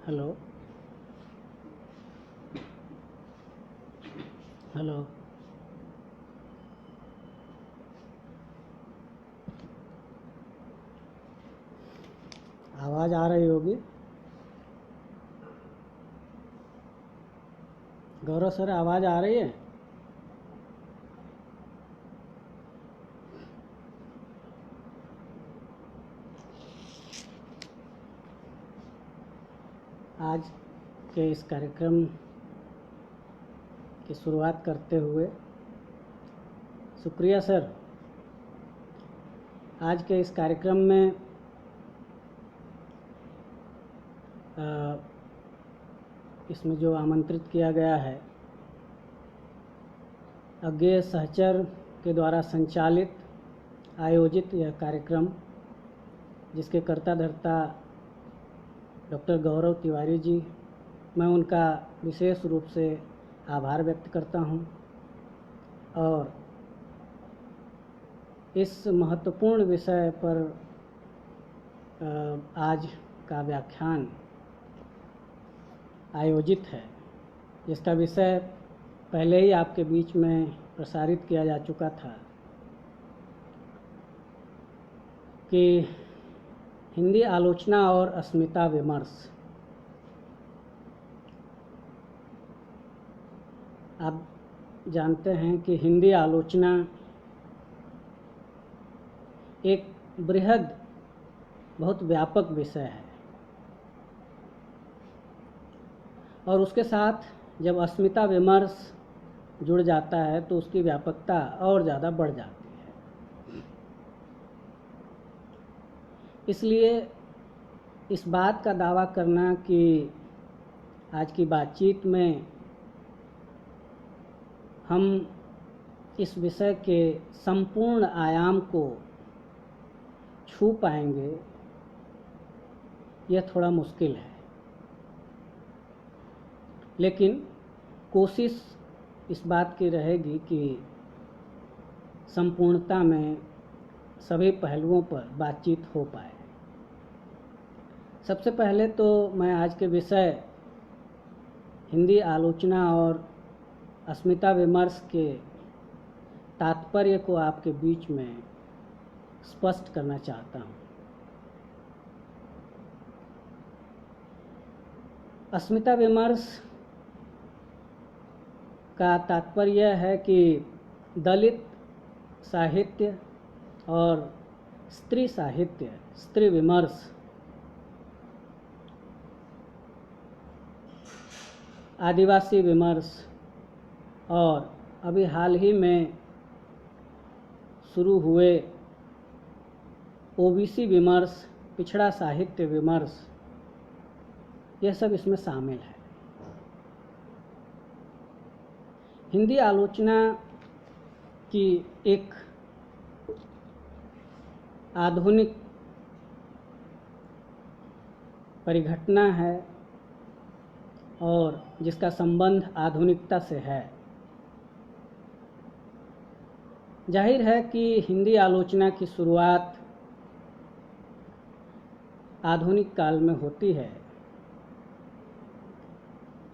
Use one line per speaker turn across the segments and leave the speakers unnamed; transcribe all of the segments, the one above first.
Hello hello. आवाज़ आ रही होगी। गौरव सर, आवाज़ आ रही है? आज के इस कार्यक्रम की शुरुआत करते हुए शुक्रिया सर। आज के इस कार्यक्रम में इसमें जो आमंत्रित किया गया है, अज्ञेय सहचर के द्वारा संचालित आयोजित यह कार्यक्रम, जिसके कर्ता धर्ता डॉक्टर गौरव तिवारी जी, मैं उनका विशेष रूप से आभार व्यक्त करता हूं और इस महत्वपूर्ण विषय पर आज का व्याख्यान आयोजित है, जिसका विषय पहले ही आपके बीच में प्रसारित किया जा चुका था कि हिंदी आलोचना और अस्मिता विमर्श। आप जानते हैं कि हिंदी आलोचना एक बृहद, बहुत व्यापक विषय है और उसके साथ जब अस्मिता विमर्श जुड़ जाता है तो उसकी व्यापकता और ज़्यादा बढ़ जाती है। इसलिए इस बात का दावा करना कि आज की बातचीत में हम इस विषय के संपूर्ण आयाम को छू पाएंगे, यह थोड़ा मुश्किल है, लेकिन कोशिश इस बात की रहेगी कि संपूर्णता में सभी पहलुओं पर बातचीत हो पाए। सबसे पहले तो मैं आज के विषय हिंदी आलोचना और अस्मिता विमर्श के तात्पर्य को आपके बीच में स्पष्ट करना चाहता हूँ। अस्मिता विमर्श का तात्पर्य है कि दलित साहित्य और स्त्री साहित्य, स्त्री विमर्श, आदिवासी विमर्श और अभी हाल ही में शुरू हुए ओबीसी विमर्श, पिछड़ा साहित्य विमर्श, यह सब इसमें शामिल है। हिंदी आलोचना की एक आधुनिक परिघटना है और जिसका संबंध आधुनिकता से है। जाहिर है कि हिंदी आलोचना की शुरुआत आधुनिक काल में होती है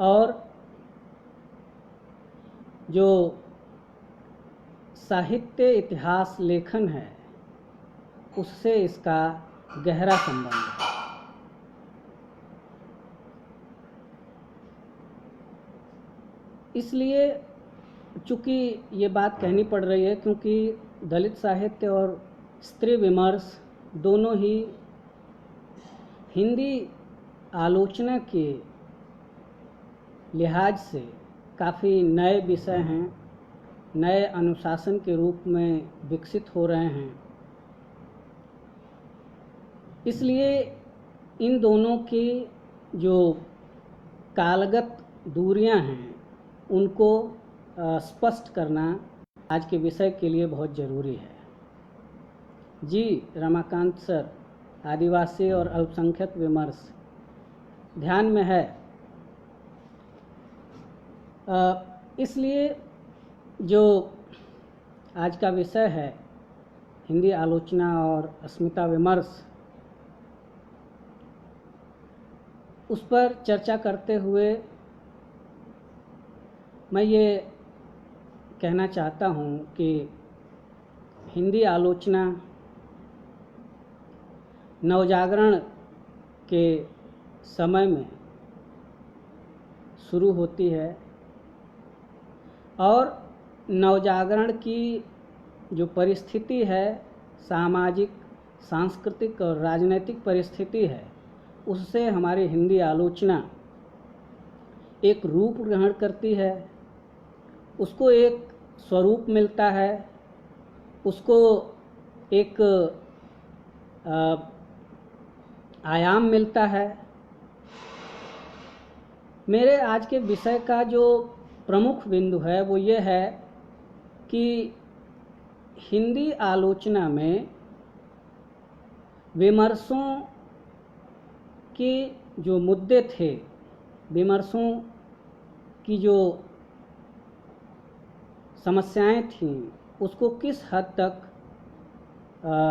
और जो साहित्य इतिहास लेखन है, उससे इसका गहरा संबंध है। इसलिए चूँकि ये बात कहनी पड़ रही है क्योंकि दलित साहित्य और स्त्री विमर्श दोनों ही हिंदी आलोचना के लिहाज से काफ़ी नए विषय हैं, नए अनुशासन के रूप में विकसित हो रहे हैं। इसलिए इन दोनों की जो कालगत दूरियां हैं, उनको स्पष्ट करना आज के विषय के लिए बहुत ज़रूरी है। जी रमाकांत सर, आदिवासी और अल्पसंख्यक विमर्श ध्यान में है। इसलिए जो आज का विषय है हिंदी आलोचना और अस्मिता विमर्श, उस पर चर्चा करते हुए मैं ये कहना चाहता हूँ कि हिंदी आलोचना नवजागरण के समय में शुरू होती है और नवजागरण की जो परिस्थिति है, सामाजिक, सांस्कृतिक और राजनीतिक परिस्थिति है, उससे हमारी हिंदी आलोचना एक रूप ग्रहण करती है, उसको एक स्वरूप मिलता है, उसको एक आयाम मिलता है। मेरे आज के विषय का जो प्रमुख बिंदु है वो ये है कि हिंदी आलोचना में विमर्शों के जो मुद्दे थे, विमर्शों की जो समस्याएं थीं, उसको किस हद तक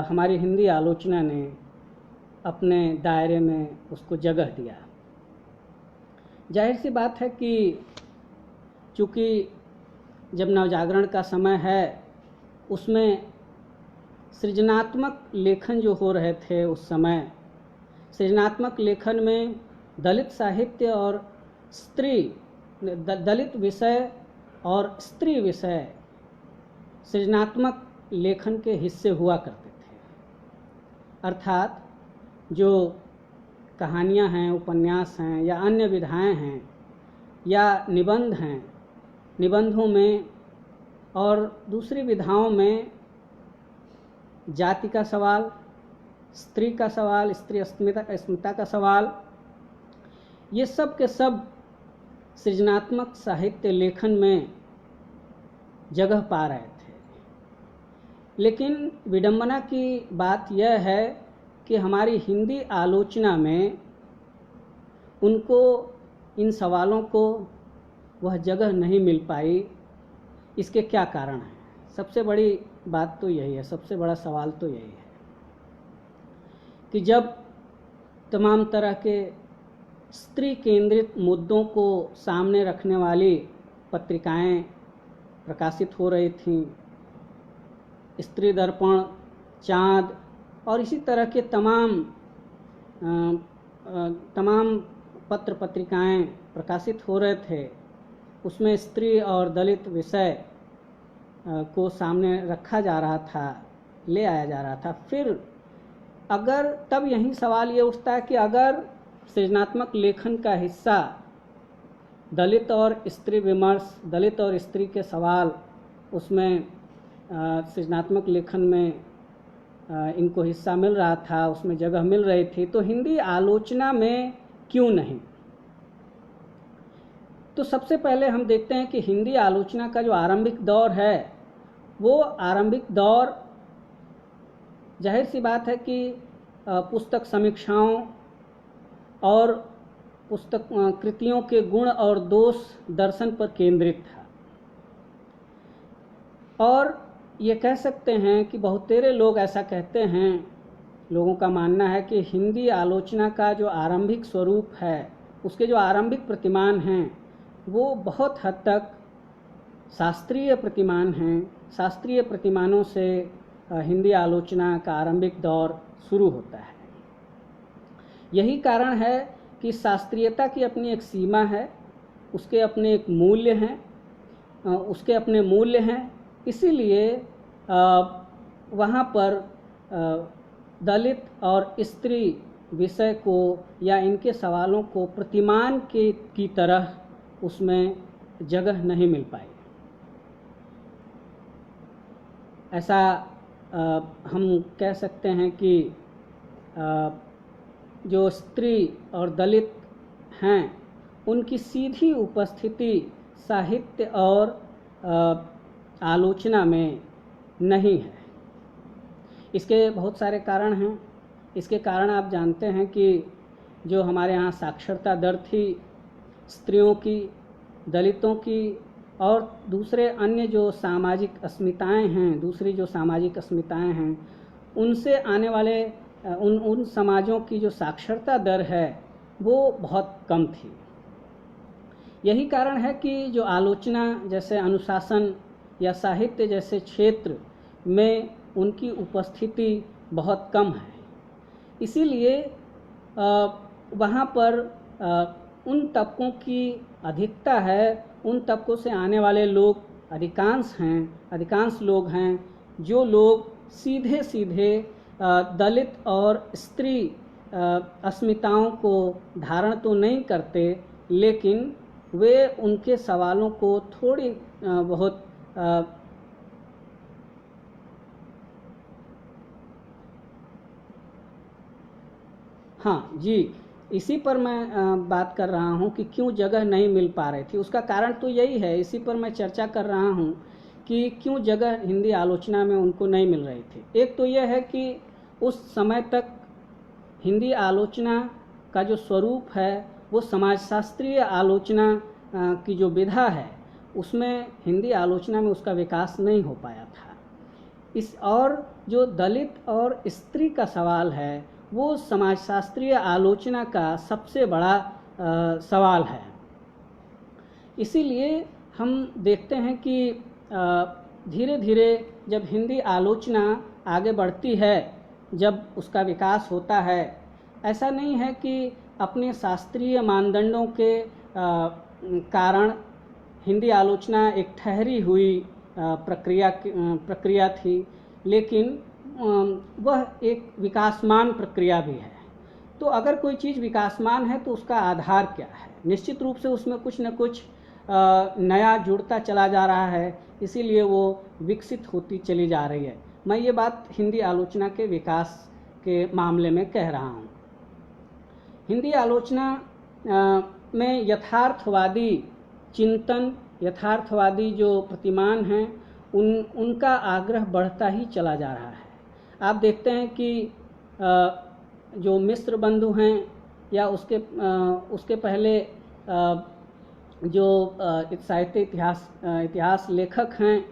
हमारी हिंदी आलोचना ने अपने दायरे में उसको जगह दिया। जाहिर सी बात है कि चूँकि जब नवजागरण का समय है, उसमें सृजनात्मक लेखन जो हो रहे थे उस समय, सृजनात्मक लेखन में दलित साहित्य और दलित विषय और स्त्री विषय सृजनात्मक लेखन के हिस्से हुआ करते थे। अर्थात जो कहानियाँ हैं, उपन्यास हैं या अन्य विधाएं हैं या निबंध हैं, निबंधों में और दूसरी विधाओं में जाति का सवाल, स्त्री का सवाल, स्त्री अस्मिता का सवाल, ये सब के सब सृजनात्मक साहित्य लेखन में जगह पा रहे थे। लेकिन विडंबना की बात यह है कि हमारी हिंदी आलोचना में उनको, इन सवालों को वह जगह नहीं मिल पाई। इसके क्या कारण हैं? सबसे बड़ी बात तो यही है, सबसे बड़ा सवाल तो यही है कि जब तमाम तरह के स्त्री केंद्रित मुद्दों को सामने रखने वाली पत्रिकाएं प्रकाशित हो रही थीं, स्त्री दर्पण, चाँद और इसी तरह के तमाम पत्र पत्रिकाएं प्रकाशित हो रहे थे, उसमें स्त्री और दलित विषय को सामने रखा जा रहा था, ले आया जा रहा था। फिर अगर तब यही सवाल ये उठता है कि अगर सृजनात्मक लेखन का हिस्सा दलित और स्त्री विमर्श, दलित और स्त्री के सवाल, उसमें सृजनात्मक लेखन में इनको हिस्सा मिल रहा था, उसमें जगह मिल रही थी, तो हिंदी आलोचना में क्यों नहीं? तो सबसे पहले हम देखते हैं कि हिंदी आलोचना का जो आरंभिक दौर है, वो आरंभिक दौर जाहिर सी बात है कि पुस्तक समीक्षाओं और पुस्तक कृतियों के गुण और दोष दर्शन पर केंद्रित था। और ये कह सकते हैं कि बहुतेरे लोग ऐसा कहते हैं, लोगों का मानना है कि हिंदी आलोचना का जो आरंभिक स्वरूप है, उसके जो आरंभिक प्रतिमान हैं, वो बहुत हद तक शास्त्रीय प्रतिमान हैं। शास्त्रीय प्रतिमानों से हिंदी आलोचना का आरंभिक दौर शुरू होता है। यही कारण है कि शास्त्रीयता की अपनी एक सीमा है, उसके अपने एक मूल्य हैं, उसके अपने मूल्य हैं। इसीलिए वहाँ पर दलित और स्त्री विषय को या इनके सवालों को प्रतिमान की तरह उसमें जगह नहीं मिल पाई। ऐसा हम कह सकते हैं कि जो स्त्री और दलित हैं, उनकी सीधी उपस्थिति साहित्य और आलोचना में नहीं है। इसके बहुत सारे कारण हैं। इसके कारण आप जानते हैं कि जो हमारे यहाँ साक्षरता दर थी स्त्रियों की, दलितों की और दूसरे अन्य जो सामाजिक अस्मिताएं हैं, दूसरी जो सामाजिक अस्मिताएं हैं, उनसे आने वाले उन समाजों की जो साक्षरता दर है वो बहुत कम थी। यही कारण है कि जो आलोचना जैसे अनुशासन या साहित्य जैसे क्षेत्र में उनकी उपस्थिति बहुत कम है। इसीलिए वहाँ पर उन तबकों की अधिकता है, उन तबकों से आने वाले लोग अधिकांश लोग हैं जो लोग सीधे सीधे दलित और स्त्री अस्मिताओं को धारण तो नहीं करते, लेकिन वे उनके सवालों को थोड़ी बहुत हाँ जी, इसी पर मैं बात कर रहा हूँ कि क्यों जगह नहीं मिल पा रही थी। उसका कारण तो यही है, इसी पर मैं चर्चा कर रहा हूँ कि क्यों जगह हिंदी आलोचना में उनको नहीं मिल रही थी। एक तो यह है कि उस समय तक हिंदी आलोचना का जो स्वरूप है वो समाजशास्त्रीय आलोचना की जो विधा है उसमें हिंदी आलोचना में उसका विकास नहीं हो पाया था। और जो दलित और स्त्री का सवाल है वो समाजशास्त्रीय आलोचना का सबसे बड़ा सवाल है। इसीलिए हम देखते हैं कि धीरे धीरे जब हिंदी आलोचना आगे बढ़ती है, जब उसका विकास होता है, ऐसा नहीं है कि अपने शास्त्रीय मानदंडों के कारण हिंदी आलोचना एक ठहरी हुई प्रक्रिया थी, लेकिन वह एक विकासमान प्रक्रिया भी है। तो अगर कोई चीज़ विकासमान है तो उसका आधार क्या है? निश्चित रूप से उसमें कुछ न कुछ नया जुड़ता चला जा रहा है, इसीलिए वो विकसित होती चली जा रही है। मैं ये बात हिंदी आलोचना के विकास के मामले में कह रहा हूँ। हिंदी आलोचना में यथार्थवादी चिंतन, यथार्थवादी जो प्रतिमान हैं उनका आग्रह बढ़ता ही चला जा रहा है। आप देखते हैं कि जो मिश्र बंधु हैं या उसके पहले जो साहित्य इतिहास लेखक हैं,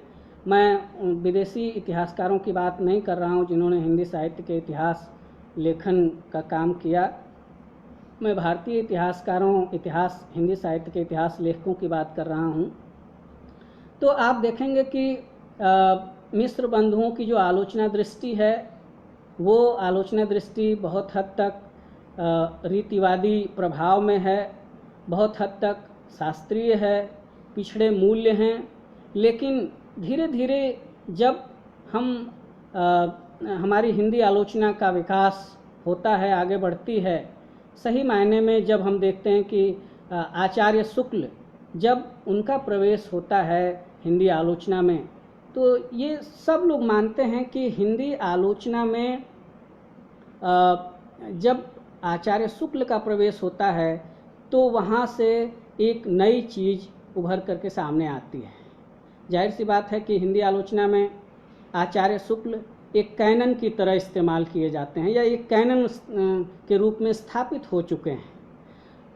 मैं विदेशी इतिहासकारों की बात नहीं कर रहा हूं जिन्होंने हिंदी साहित्य के इतिहास लेखन का काम किया, मैं भारतीय हिंदी साहित्य के इतिहास लेखकों की बात कर रहा हूं। तो आप देखेंगे कि मिश्र बंधुओं की जो आलोचना दृष्टि है वो आलोचना दृष्टि बहुत हद तक रीतिवादी प्रभाव में है, बहुत हद तक शास्त्रीय है, पिछड़े मूल्य हैं। लेकिन धीरे धीरे जब हमारी हिंदी आलोचना का विकास होता है, आगे बढ़ती है, सही मायने में जब हम देखते हैं कि आचार्य शुक्ल जब उनका प्रवेश होता है हिंदी आलोचना में, तो ये सब लोग मानते हैं कि हिंदी आलोचना में जब आचार्य शुक्ल का प्रवेश होता है तो वहाँ से एक नई चीज़ उभर करके सामने आती है। जाहिर सी बात है कि हिंदी आलोचना में आचार्य शुक्ल एक कैनन की तरह इस्तेमाल किए जाते हैं या एक कैनन के रूप में स्थापित हो चुके हैं।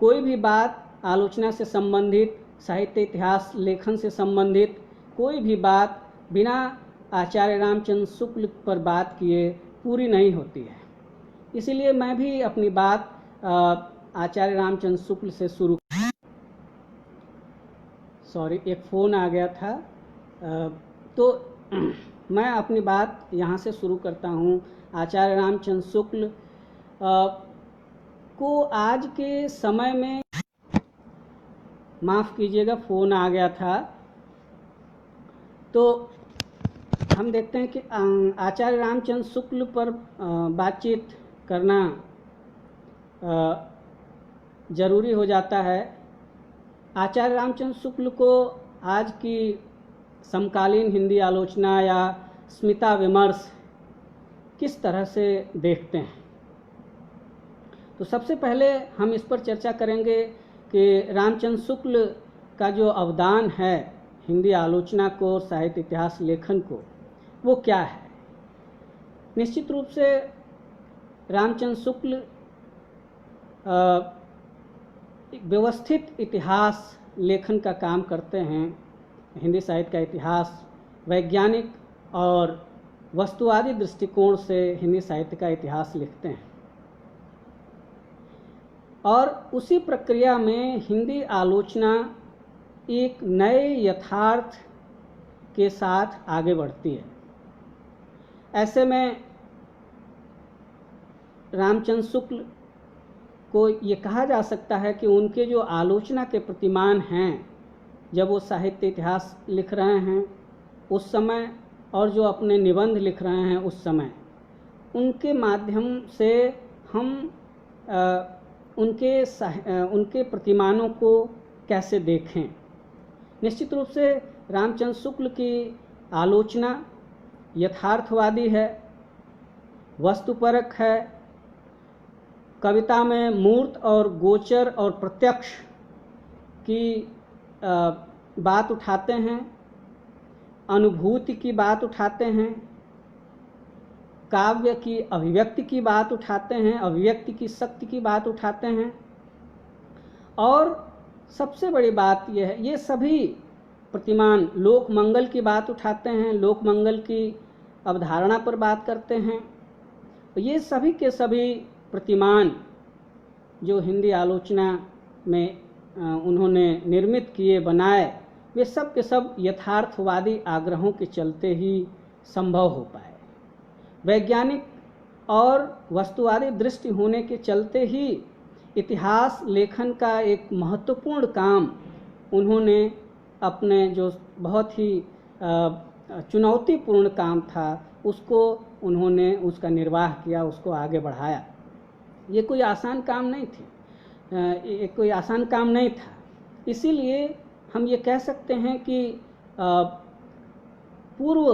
कोई भी बात आलोचना से संबंधित, साहित्य इतिहास लेखन से संबंधित कोई भी बात बिना आचार्य रामचंद्र शुक्ल पर बात किए पूरी नहीं होती है। इसीलिए मैं भी अपनी बात आचार्य रामचंद्र शुक्ल से शुरू एक फ़ोन आ गया था, तो मैं अपनी बात यहाँ से शुरू करता हूँ। आचार्य रामचंद्र शुक्ल को आज के समय में, माफ़ कीजिएगा फ़ोन आ गया था, तो हम देखते हैं कि आचार्य रामचंद्र शुक्ल पर बातचीत करना ज़रूरी हो जाता है। आचार्य रामचंद्र शुक्ल को आज की समकालीन हिंदी आलोचना या स्मिता विमर्श किस तरह से देखते हैं? तो सबसे पहले हम इस पर चर्चा करेंगे कि रामचंद्र शुक्ल का जो अवदान है हिंदी आलोचना को, साहित्य इतिहास लेखन को, वो क्या है। निश्चित रूप से रामचंद्र शुक्ल व्यवस्थित इतिहास लेखन का काम करते हैं। हिंदी साहित्य का इतिहास वैज्ञानिक और वस्तुवादी दृष्टिकोण से हिंदी साहित्य का इतिहास लिखते हैं। और उसी प्रक्रिया में हिंदी आलोचना एक नए यथार्थ के साथ आगे बढ़ती है। ऐसे में रामचंद्र शुक्ल को ये कहा जा सकता है कि उनके जो आलोचना के प्रतिमान हैं, जब वो साहित्य इतिहास लिख रहे हैं उस समय और जो अपने निबंध लिख रहे हैं उस समय, उनके माध्यम से हम उनके प्रतिमानों को कैसे देखें। निश्चित रूप से रामचंद्र शुक्ल की आलोचना यथार्थवादी है, वस्तुपरक है, कविता में मूर्त और गोचर और प्रत्यक्ष की बात उठाते हैं, अनुभूति की बात उठाते हैं, काव्य की अभिव्यक्ति की बात उठाते हैं, अभिव्यक्ति की शक्ति की बात उठाते हैं। और सबसे बड़ी बात यह है, ये सभी प्रतिमान लोक मंगल की बात उठाते हैं, लोक मंगल की अवधारणा पर बात करते हैं। ये सभी के सभी प्रतिमान जो हिंदी आलोचना में उन्होंने निर्मित किए, बनाए, वे सब के सब यथार्थवादी आग्रहों के चलते ही संभव हो पाए। वैज्ञानिक और वस्तुवादी दृष्टि होने के चलते ही इतिहास लेखन का एक महत्वपूर्ण काम उन्होंने अपने जो बहुत ही चुनौतीपूर्ण काम था उसको उन्होंने उसका निर्वाह किया, उसको आगे बढ़ाया। ये कोई आसान काम नहीं थी, ये कोई आसान काम नहीं था। इसीलिए हम ये कह सकते हैं कि पूर्व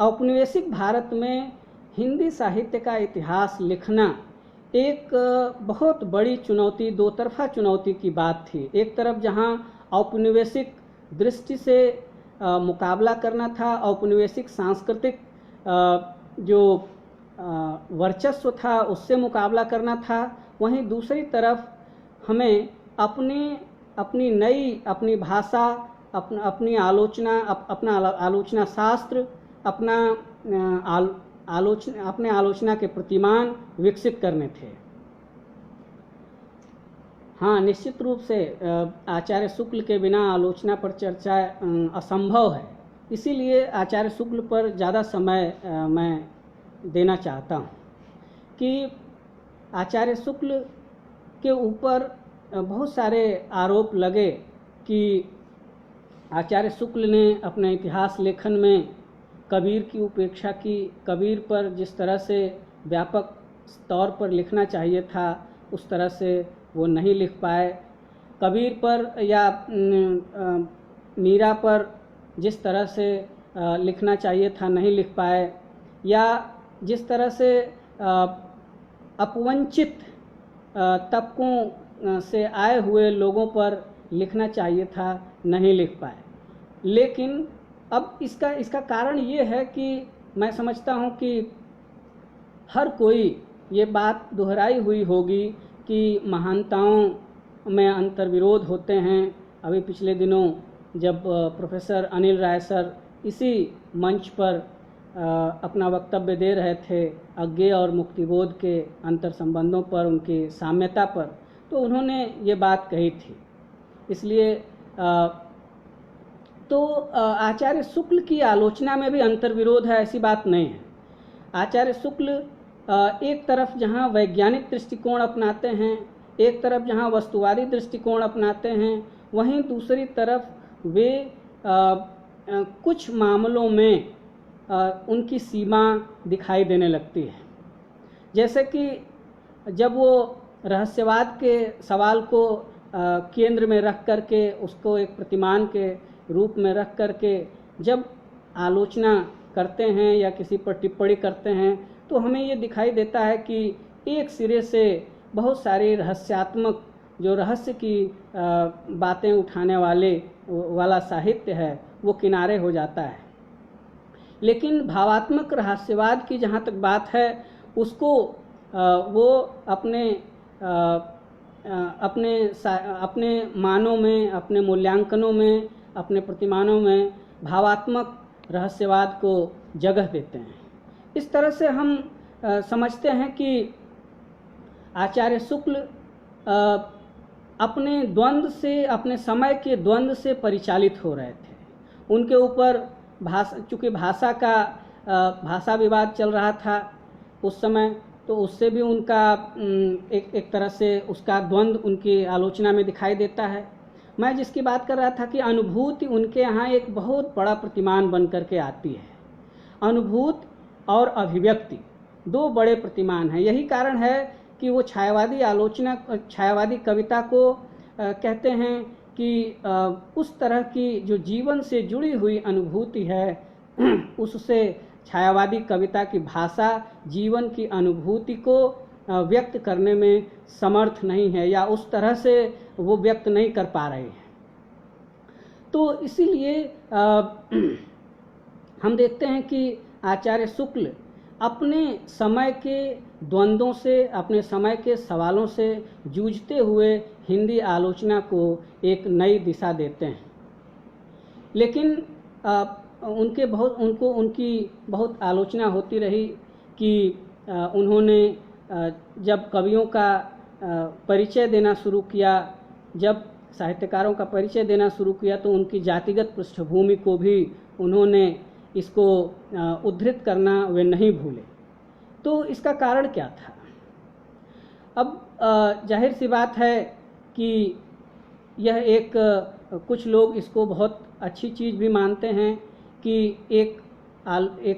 औपनिवेशिक भारत में हिंदी साहित्य का इतिहास लिखना एक बहुत बड़ी चुनौती, दो तरफा चुनौती की बात थी। एक तरफ जहाँ औपनिवेशिक दृष्टि से मुकाबला करना था, औपनिवेशिक सांस्कृतिक जो वर्चस्व था उससे मुकाबला करना था, वहीं दूसरी तरफ हमें अपनी नई अपनी भाषा, अपनी आलोचना, अपना आलोचना शास्त्र, अपने आलोचना के प्रतिमान विकसित करने थे। हाँ, निश्चित रूप से आचार्य शुक्ल के बिना आलोचना पर चर्चा असंभव है। इसीलिए आचार्य शुक्ल पर ज़्यादा समय मैं देना चाहता हूँ कि आचार्य शुक्ल के ऊपर बहुत सारे आरोप लगे कि आचार्य शुक्ल ने अपने इतिहास लेखन में कबीर की उपेक्षा की, कबीर पर जिस तरह से व्यापक तौर पर लिखना चाहिए था उस तरह से वो नहीं लिख पाए, कबीर पर या मीरा पर जिस तरह से लिखना चाहिए था नहीं लिख पाए, या जिस तरह से अपवंचित तबकों से आए हुए लोगों पर लिखना चाहिए था नहीं लिख पाए। लेकिन अब इसका कारण ये है कि मैं समझता हूँ कि हर कोई ये बात दोहराई हुई होगी कि महानताओं में अंतर्विरोध होते हैं। अभी पिछले दिनों जब प्रोफेसर अनिल राय सर इसी मंच पर अपना वक्तव्य दे रहे थे अज्ञेय और मुक्तिबोध के अंतर संबंधों पर, उनकी साम्यता पर, तो उन्होंने ये बात कही थी। इसलिए तो आचार्य शुक्ल की आलोचना में भी अंतर्विरोध है, ऐसी बात नहीं है। आचार्य शुक्ल एक तरफ जहाँ वैज्ञानिक दृष्टिकोण अपनाते हैं, एक तरफ जहाँ वस्तुवादी दृष्टिकोण अपनाते हैं, वहीं दूसरी तरफ वे कुछ मामलों में उनकी सीमा दिखाई देने लगती है। जैसे कि जब वो रहस्यवाद के सवाल को केंद्र में रख करके, उसको एक प्रतिमान के रूप में रख करके जब आलोचना करते हैं या किसी पर टिप्पणी करते हैं, तो हमें ये दिखाई देता है कि एक सिरे से बहुत सारी रहस्यात्मक, जो रहस्य की बातें उठाने वाला साहित्य है वो किनारे हो जाता है। लेकिन भावात्मक रहस्यवाद की जहाँ तक बात है, उसको वो अपने मानों में, अपने मूल्यांकनों में, अपने प्रतिमानों में भावात्मक रहस्यवाद को जगह देते हैं। इस तरह से हम समझते हैं कि आचार्य शुक्ल अपने द्वंद्व से, अपने समय के द्वंद्व से परिचालित हो रहे थे। उनके ऊपर चूँकि भाषा विवाद चल रहा था उस समय, तो उससे भी उनका एक तरह से उसका द्वंद्व उनकी आलोचना में दिखाई देता है। मैं जिसकी बात कर रहा था कि अनुभूति उनके यहाँ एक बहुत बड़ा प्रतिमान बन करके आती है। अनुभूति और अभिव्यक्ति दो बड़े प्रतिमान हैं। यही कारण है कि वो छायावादी कविता को कहते हैं कि उस तरह की जो जीवन से जुड़ी हुई अनुभूति है उससे छायावादी कविता की भाषा जीवन की अनुभूति को व्यक्त करने में समर्थ नहीं है, या उस तरह से वो व्यक्त नहीं कर पा रहे हैं। तो इसीलिए हम देखते हैं कि आचार्य शुक्ल अपने समय के द्वंद्वों से, अपने समय के सवालों से जूझते हुए हिंदी आलोचना को एक नई दिशा देते हैं। लेकिन उनकी बहुत आलोचना होती रही कि उन्होंने जब कवियों का परिचय देना शुरू किया, जब साहित्यकारों का परिचय देना शुरू किया, तो उनकी जातिगत पृष्ठभूमि को भी उन्होंने इसको उद्धृत करना वे नहीं भूले। तो इसका कारण क्या था? अब जाहिर सी बात है कि यह एक कुछ लोग इसको बहुत अच्छी चीज़ भी मानते हैं कि एक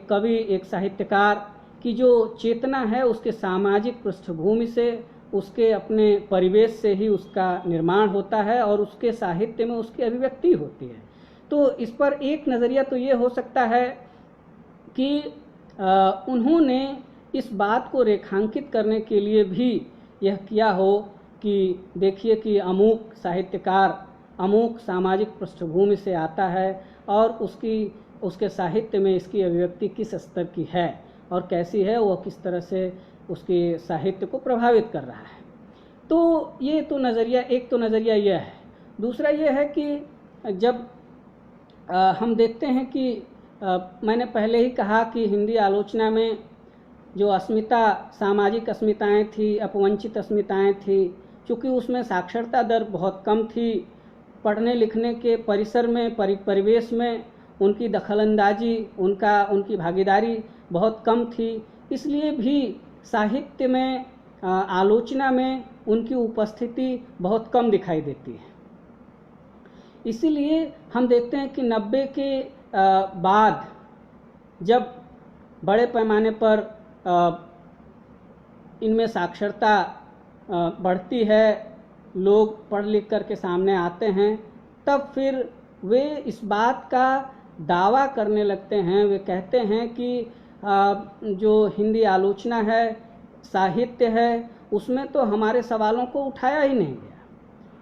कवि, एक साहित्यकार की जो चेतना है उसके सामाजिक पृष्ठभूमि से, उसके अपने परिवेश से ही उसका निर्माण होता है और उसके साहित्य में उसकी अभिव्यक्ति होती है। तो इस पर एक नज़रिया तो ये हो सकता है कि उन्होंने इस बात को रेखांकित करने के लिए भी यह किया हो कि देखिए कि अमुक साहित्यकार अमुक सामाजिक पृष्ठभूमि से आता है और उसके साहित्य में इसकी अभिव्यक्ति किस स्तर की है और कैसी है, वह किस तरह से उसके साहित्य को प्रभावित कर रहा है। तो ये तो नज़रिया, एक तो नज़रिया यह है। दूसरा ये है कि जब हम देखते हैं कि मैंने पहले ही कहा कि हिंदी आलोचना में जो अस्मिता, सामाजिक अस्मिताएं थी, अपवंचित अस्मिताएं थी, चूँकि उसमें साक्षरता दर बहुत कम थी, पढ़ने लिखने के परिसर में, परिवेश में उनकी दखलंदाजी, उनकी भागीदारी बहुत कम थी, इसलिए भी साहित्य में, आलोचना में उनकी उपस्थिति बहुत कम दिखाई देती है। इसीलिए हम देखते हैं कि 90 के बाद जब बड़े पैमाने पर इनमें साक्षरता बढ़ती है, लोग पढ़ लिख कर के सामने आते हैं, तब फिर वे इस बात का दावा करने लगते हैं, वे कहते हैं कि जो हिंदी आलोचना है, साहित्य है, उसमें तो हमारे सवालों को उठाया ही नहीं गया,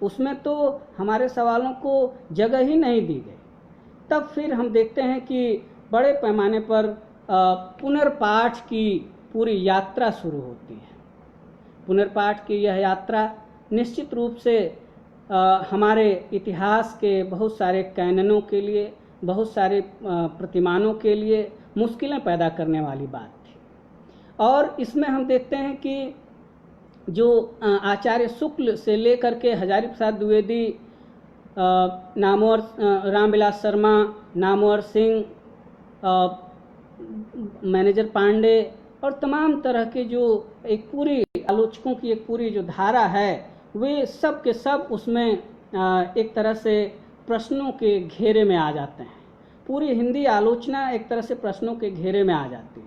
उसमें तो हमारे सवालों को जगह ही नहीं दी गई। तब फिर हम देखते हैं कि बड़े पैमाने पर पुनर्पाठ की पूरी यात्रा शुरू होती है। पुनर्पाठ की यह यात्रा निश्चित रूप से हमारे इतिहास के बहुत सारे कैननों के लिए, बहुत सारे प्रतिमानों के लिए मुश्किलें पैदा करने वाली बात थी। और इसमें हम देखते हैं कि जो आचार्य शुक्ल से लेकर के हजारी प्रसाद द्विवेदी, नामवर रामविलास शर्मा, नामवर सिंह, मैनेजर पांडे और तमाम तरह के जो एक पूरी आलोचकों की एक पूरी जो धारा है, वे सब के सब उसमें एक तरह से प्रश्नों के घेरे में आ जाते हैं। पूरी हिंदी आलोचना एक तरह से प्रश्नों के घेरे में आ जाती है।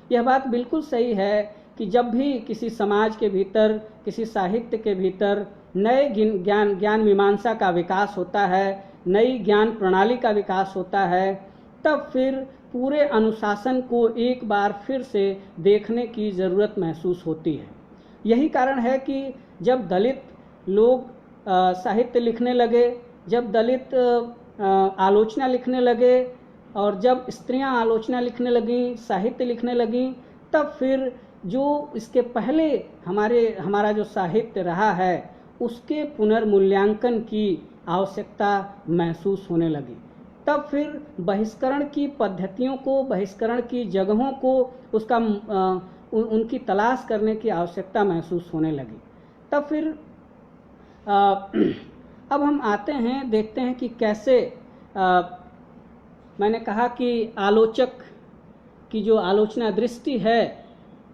यह बात बिल्कुल सही है कि जब भी किसी समाज के भीतर, किसी साहित्य के भीतर नए ज्ञान मीमांसा का विकास होता है, नई ज्ञान प्रणाली का विकास होता है, तब फिर पूरे अनुशासन को एक बार फिर से देखने की ज़रूरत महसूस होती है। यही कारण है कि जब दलित लोग साहित्य लिखने लगे, जब दलित आलोचना लिखने लगे और जब स्त्रियां आलोचना लिखने लगीं, साहित्य लिखने लगीं, तब फिर जो इसके पहले हमारा जो साहित्य रहा है उसके पुनर्मूल्यांकन की आवश्यकता महसूस होने लगी। तब फिर बहिष्करण की पद्धतियों को, बहिष्करण की जगहों को, उनकी तलाश करने की आवश्यकता महसूस होने लगी। तब फिर अब हम आते हैं, देखते हैं कि कैसे मैंने कहा कि आलोचक की जो आलोचना दृष्टि है,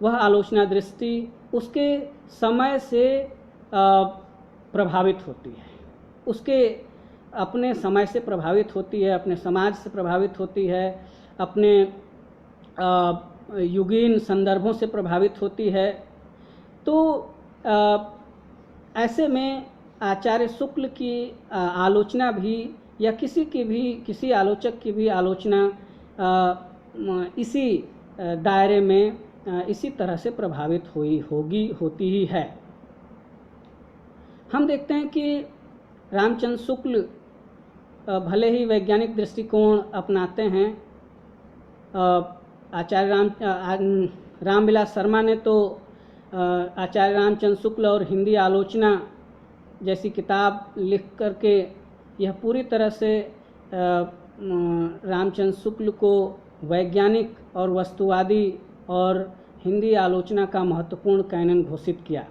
वह आलोचना दृष्टि उसके समय से प्रभावित होती है, उसके अपने समय से प्रभावित होती है, अपने समाज से प्रभावित होती है, अपने युगीन संदर्भों से प्रभावित होती है। तो ऐसे में आचार्य शुक्ल की आलोचना भी या किसी आलोचक की भी आलोचना इसी दायरे में इसी तरह से प्रभावित होती ही है। हम देखते हैं कि रामचंद्र शुक्ल भले ही वैज्ञानिक दृष्टिकोण अपनाते हैं, आचार्य रामविलास शर्मा ने तो आचार्य रामचंद्र शुक्ल और हिंदी आलोचना जैसी किताब लिख करके यह पूरी तरह से रामचंद्र शुक्ल को वैज्ञानिक और वस्तुवादी और हिंदी आलोचना का महत्वपूर्ण कैनन घोषित किया।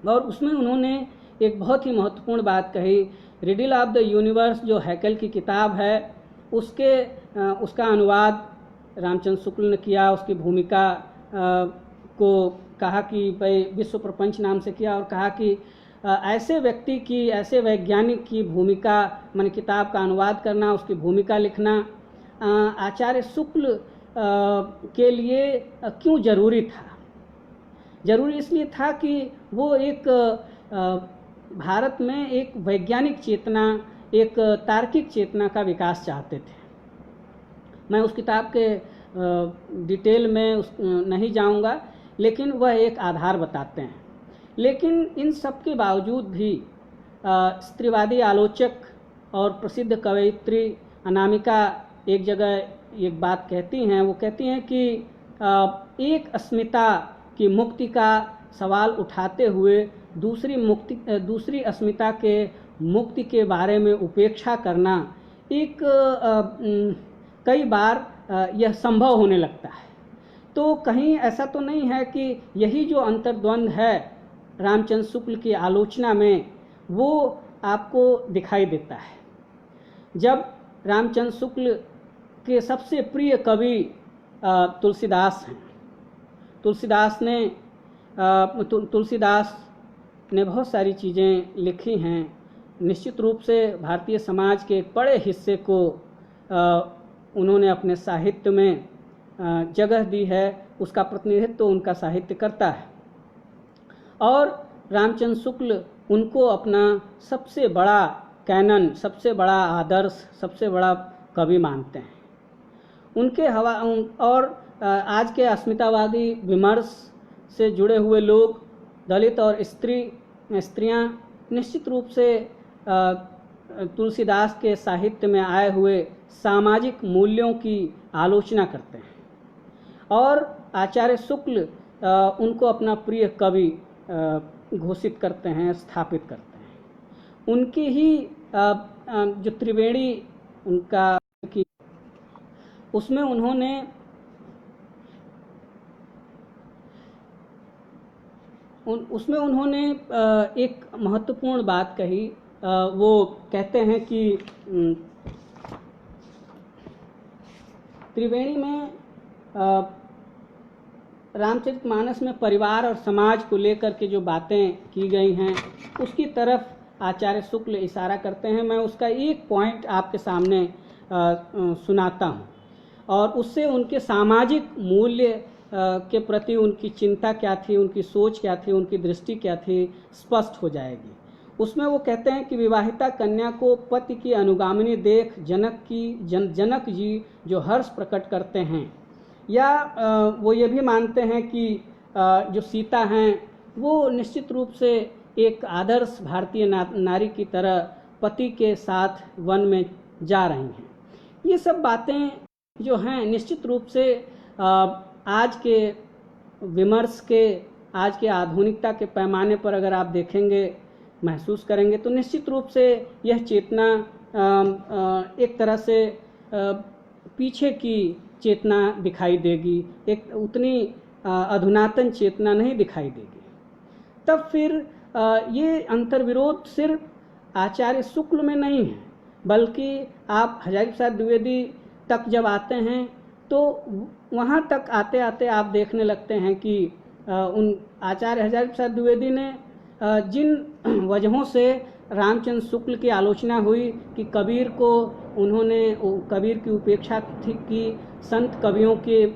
और उसमें उन्होंने एक बहुत ही महत्वपूर्ण बात कही। रिडल ऑफ द यूनिवर्स जो हैकेल की किताब है, उसका अनुवाद रामचंद्र शुक्ल ने किया। उसकी भूमिका को कहा कि भाई विश्व प्रपंच नाम से किया, और कहा कि ऐसे व्यक्ति की, ऐसे वैज्ञानिक की भूमिका, माने किताब का अनुवाद करना, उसकी भूमिका लिखना आचार्य शुक्ल के लिए क्यों जरूरी था। जरूरी इसलिए था कि वो एक भारत में एक वैज्ञानिक चेतना, एक तार्किक चेतना का विकास चाहते थे। मैं उस किताब के डिटेल में नहीं जाऊंगा, लेकिन वह एक आधार बताते हैं। लेकिन इन सब के बावजूद भी स्त्रीवादी आलोचक और प्रसिद्ध कवयित्री अनामिका एक जगह एक बात कहती हैं। वो कहती हैं कि एक अस्मिता की मुक्ति का सवाल उठाते हुए दूसरी अस्मिता के मुक्ति के बारे में उपेक्षा करना एक कई बार यह संभव होने लगता है। तो कहीं ऐसा तो नहीं है कि यही जो अंतर्द्वंद है रामचंद्र शुक्ल की आलोचना में, वो आपको दिखाई देता है। जब रामचंद्र शुक्ल के सबसे प्रिय कवि तुलसीदास हैं, तुलसीदास ने बहुत सारी चीज़ें लिखी हैं। निश्चित रूप से भारतीय समाज के एक बड़े हिस्से को उन्होंने अपने साहित्य में जगह दी है, उसका प्रतिनिधित्व उनका साहित्य करता है। और रामचंद्र शुक्ल उनको अपना सबसे बड़ा कैनन, सबसे बड़ा आदर्श, सबसे बड़ा कवि मानते हैं। उनके और आज के अस्मितावादी विमर्श से जुड़े हुए लोग, दलित और स्त्रियां निश्चित रूप से तुलसीदास के साहित्य में आए हुए सामाजिक मूल्यों की आलोचना करते हैं। और आचार्य शुक्ल उनको अपना प्रिय कवि घोषित करते हैं, स्थापित करते हैं। उनकी ही जो त्रिवेणी उनका की, उसमें उन्होंने एक महत्वपूर्ण बात कही। वो कहते हैं कि त्रिवेणी में रामचरितमानस में परिवार और समाज को लेकर के जो बातें की गई हैं, उसकी तरफ आचार्य शुक्ल इशारा करते हैं। मैं उसका एक पॉइंट आपके सामने सुनाता हूँ, और उससे उनके सामाजिक मूल्य के प्रति उनकी चिंता क्या थी, उनकी सोच क्या थी, उनकी दृष्टि क्या थी, स्पष्ट हो जाएगी। उसमें वो कहते हैं कि विवाहिता कन्या को पति की अनुगामिनी देख जनक जी जो हर्ष प्रकट करते हैं, या वो ये भी मानते हैं कि जो सीता हैं वो निश्चित रूप से एक आदर्श भारतीय नारी की तरह पति के साथ वन में जा रही हैं। ये सब बातें जो हैं निश्चित रूप से आज के विमर्श के, आज के आधुनिकता के पैमाने पर अगर आप देखेंगे, महसूस करेंगे, तो निश्चित रूप से यह चेतना एक तरह से पीछे की चेतना दिखाई देगी, एक उतनी अधुनातन चेतना नहीं दिखाई देगी। तब फिर ये अंतर्विरोध सिर्फ आचार्य शुक्ल में नहीं है, बल्कि आप हजारी प्रसाद द्विवेदी तक जब आते हैं तो वहाँ तक आते आते आप देखने लगते हैं कि उन आचार्य हजारी प्रसाद द्विवेदी ने जिन वजहों से रामचंद्र शुक्ल की आलोचना हुई कि कबीर को उन्होंने कबीर की उपेक्षा की, संत कवियों के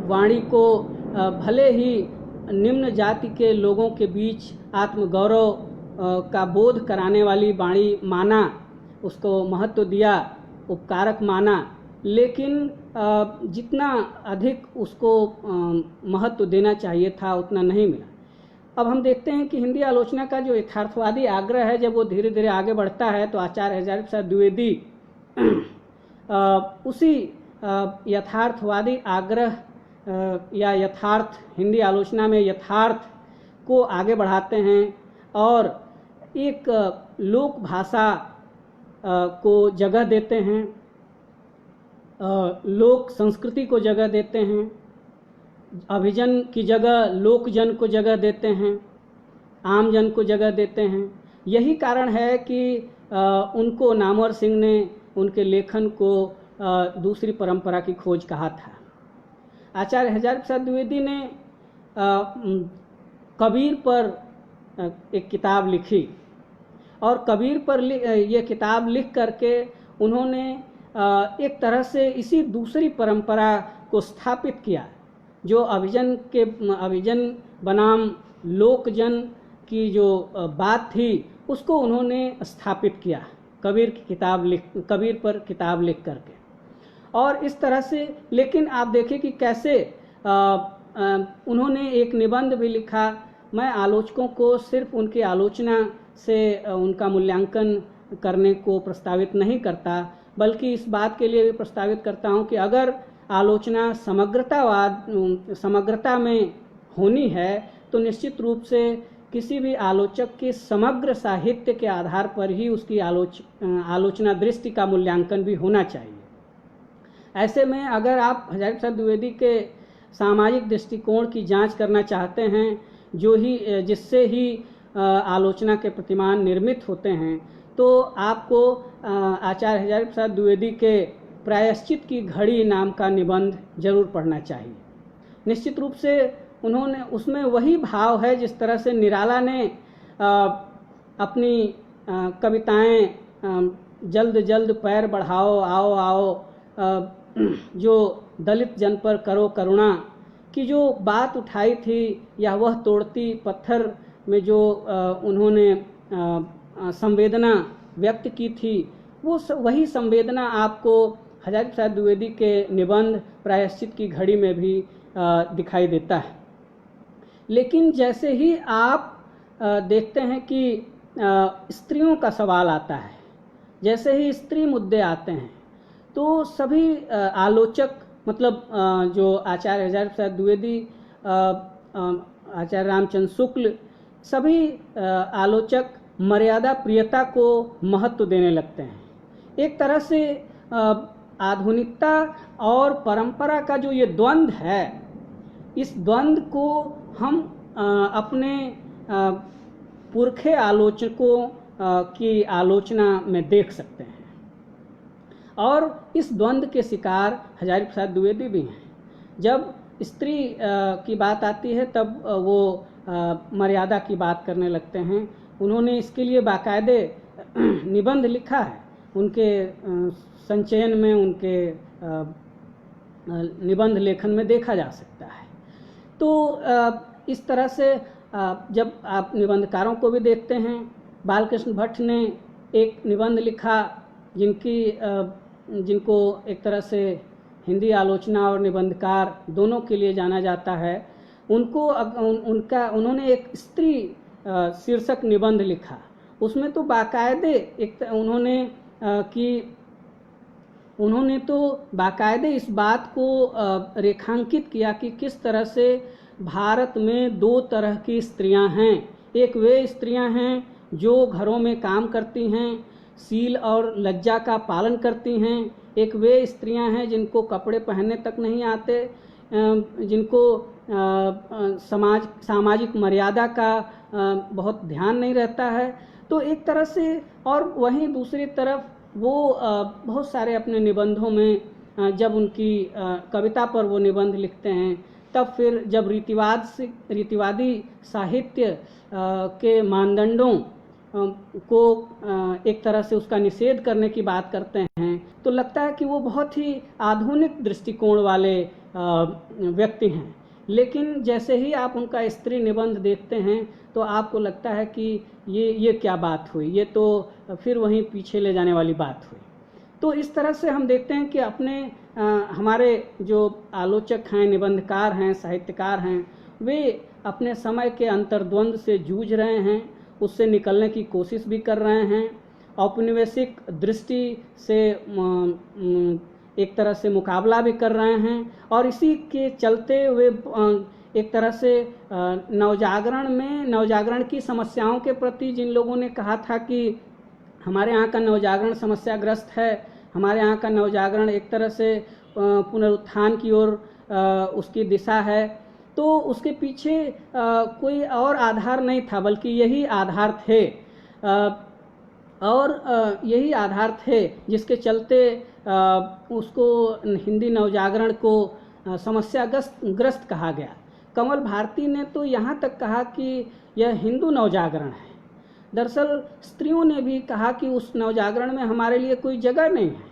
वाणी को भले ही निम्न जाति के लोगों के बीच आत्मगौरव का बोध कराने वाली वाणी माना, उसको महत्व दिया, उपकारक माना, लेकिन जितना अधिक उसको महत्व देना चाहिए था उतना नहीं मिला। अब हम देखते हैं कि हिंदी आलोचना का जो यथार्थवादी आग्रह है, जब वो धीरे धीरे आगे बढ़ता है तो आचार्य हजारी प्रसाद द्विवेदी उसी यथार्थवादी आग्रह या यथार्थ, हिंदी आलोचना में यथार्थ को आगे बढ़ाते हैं और एक लोक भाषा को जगह देते हैं, लोक संस्कृति को जगह देते हैं, अभिजन की जगह लोकजन को जगह देते हैं, आमजन को जगह देते हैं। यही कारण है कि उनको नामवर सिंह ने उनके लेखन को दूसरी परंपरा की खोज कहा था। आचार्य हजारी प्रसाद द्विवेदी ने कबीर पर एक किताब लिखी और कबीर पर ये किताब लिख करके उन्होंने एक तरह से इसी दूसरी परंपरा को स्थापित किया, जो अभिजन बनाम लोकजन की जो बात थी उसको उन्होंने स्थापित किया कबीर पर किताब लिख करके। और इस तरह से, लेकिन आप देखिए कि कैसे उन्होंने एक निबंध भी लिखा। मैं आलोचकों को सिर्फ उनकी आलोचना से उनका मूल्यांकन करने को प्रस्तावित नहीं करता, बल्कि इस बात के लिए भी प्रस्तावित करता हूं कि अगर आलोचना समग्रता में होनी है तो निश्चित रूप से किसी भी आलोचक के समग्र साहित्य के आधार पर ही उसकी आलोचना दृष्टि का मूल्यांकन भी होना चाहिए। ऐसे में अगर आप हजारी प्रसाद द्विवेदी के सामाजिक दृष्टिकोण की जांच करना चाहते हैं, जिससे ही आलोचना के प्रतिमान निर्मित होते हैं, तो आपको आचार्य हजारी प्रसाद द्विवेदी के प्रायश्चित की घड़ी नाम का निबंध जरूर पढ़ना चाहिए। निश्चित रूप से उन्होंने उसमें वही भाव है जिस तरह से निराला ने अपनी कविताएं जल्द जल्द पैर बढ़ाओ आओ आओ जो दलित जन पर करो करुणा की जो बात उठाई थी, या वह तोड़ती पत्थर में जो उन्होंने संवेदना व्यक्त की थी, वही संवेदना आपको हजारी प्रसाद द्विवेदी के निबंध प्रायश्चित की घड़ी में भी दिखाई देता है। लेकिन जैसे ही आप देखते हैं कि स्त्रियों का सवाल आता है, जैसे ही स्त्री मुद्दे आते हैं, तो सभी आलोचक, मतलब जो आचार्य हजारी प्रसाद द्विवेदी, आचार्य रामचंद्र शुक्ल, सभी आलोचक मर्यादा प्रियता को महत्व देने लगते हैं। एक तरह से आधुनिकता और परंपरा का जो ये द्वंद्व है, इस द्वंद्व को हम अपने पुरखे आलोचकों की आलोचना में देख सकते हैं, और इस द्वंद्व के शिकार हजारी प्रसाद द्विवेदी भी हैं। जब स्त्री की बात आती है तब वो मर्यादा की बात करने लगते हैं। उन्होंने इसके लिए बाकायदे निबंध लिखा है, उनके संचयन में, उनके निबंध लेखन में देखा जा सकता है। तो इस तरह से जब आप निबंधकारों को भी देखते हैं, बालकृष्ण भट्ट ने एक निबंध लिखा जिनको एक तरह से हिंदी आलोचना और निबंधकार दोनों के लिए जाना जाता है। उन्होंने एक स्त्री शीर्षक निबंध लिखा। उसमें तो बाकायदे उन्होंने तो बाकायदे इस बात को रेखांकित किया कि किस तरह से भारत में दो तरह की स्त्रियां हैं। एक वे स्त्रियां हैं जो घरों में काम करती हैं, सील और लज्जा का पालन करती हैं। एक वे स्त्रियां हैं जिनको कपड़े पहनने तक नहीं आते, जिनको सामाजिक मर्यादा का बहुत ध्यान नहीं रहता है। तो एक तरह से, और वहीं दूसरी तरफ वो बहुत सारे अपने निबंधों में जब उनकी कविता पर वो निबंध लिखते हैं, तब फिर जब रीतिवादी साहित्य के मानदंडों को एक तरह से उसका निषेध करने की बात करते हैं, तो लगता है कि वो बहुत ही आधुनिक दृष्टिकोण वाले व्यक्ति हैं। लेकिन जैसे ही आप उनका स्त्री निबंध देखते हैं तो आपको लगता है कि ये क्या बात हुई, ये तो फिर वहीं पीछे ले जाने वाली बात हुई। तो इस तरह से हम देखते हैं कि हमारे जो आलोचक हैं, निबंधकार हैं, साहित्यकार हैं, वे अपने समय के अंतर्द्वंद से जूझ रहे हैं, उससे निकलने की कोशिश भी कर रहे हैं, औपनिवेशिक दृष्टि से एक तरह से मुकाबला भी कर रहे हैं, और इसी के चलते वे एक तरह से नवजागरण की समस्याओं के प्रति, जिन लोगों ने कहा था कि हमारे यहाँ का नवजागरण समस्याग्रस्त है, हमारे यहाँ का नवजागरण एक तरह से पुनरुत्थान की ओर उसकी दिशा है, तो उसके पीछे कोई और आधार नहीं था, बल्कि यही आधार थे, यही आधार थे जिसके चलते उसको हिंदी नवजागरण को समस्याग्रस्त कहा गया। कमल भारती ने तो यहाँ तक कहा कि यह हिंदू नवजागरण है। दरअसल स्त्रियों ने भी कहा कि उस नवजागरण में हमारे लिए कोई जगह नहीं है,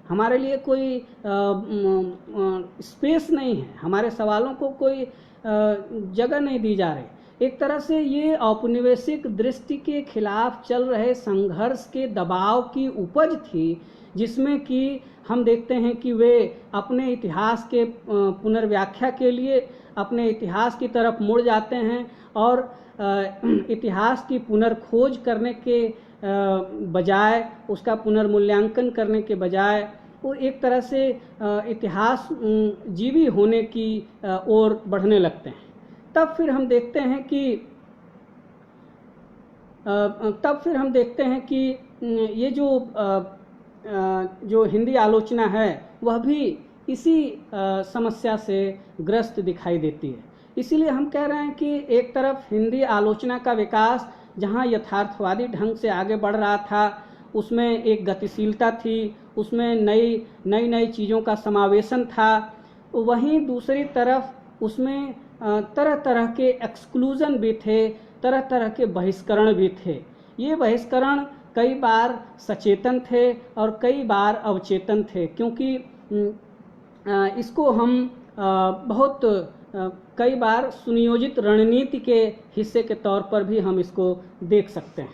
हमारे लिए कोई स्पेस नहीं है, हमारे सवालों को कोई जगह नहीं दी जा रही। एक तरह से ये औपनिवेशिक दृष्टि के खिलाफ चल रहे संघर्ष के दबाव की उपज थी, जिसमें कि हम देखते हैं कि वे अपने इतिहास के पुनर्व्याख्या के लिए अपने इतिहास की तरफ मुड़ जाते हैं, और इतिहास की पुनर्खोज करने के बजाय, उसका पुनर्मूल्यांकन करने के बजाय, वो एक तरह से इतिहास जीवी होने की ओर बढ़ने लगते हैं। तब फिर हम देखते हैं कि ये जो हिंदी आलोचना है वह भी इसी समस्या से ग्रस्त दिखाई देती है। इसीलिए हम कह रहे हैं कि एक तरफ हिंदी आलोचना का विकास जहाँ यथार्थवादी ढंग से आगे बढ़ रहा था, उसमें एक गतिशीलता थी, उसमें नई चीज़ों का समावेशन था, वहीं दूसरी तरफ उसमें तरह तरह के एक्सक्लूजन भी थे, तरह तरह के बहिष्करण भी थे। ये बहिष्करण कई बार सचेतन थे और कई बार अवचेतन थे, क्योंकि इसको हम बहुत कई बार सुनियोजित रणनीति के हिस्से के तौर पर भी हम इसको देख सकते हैं।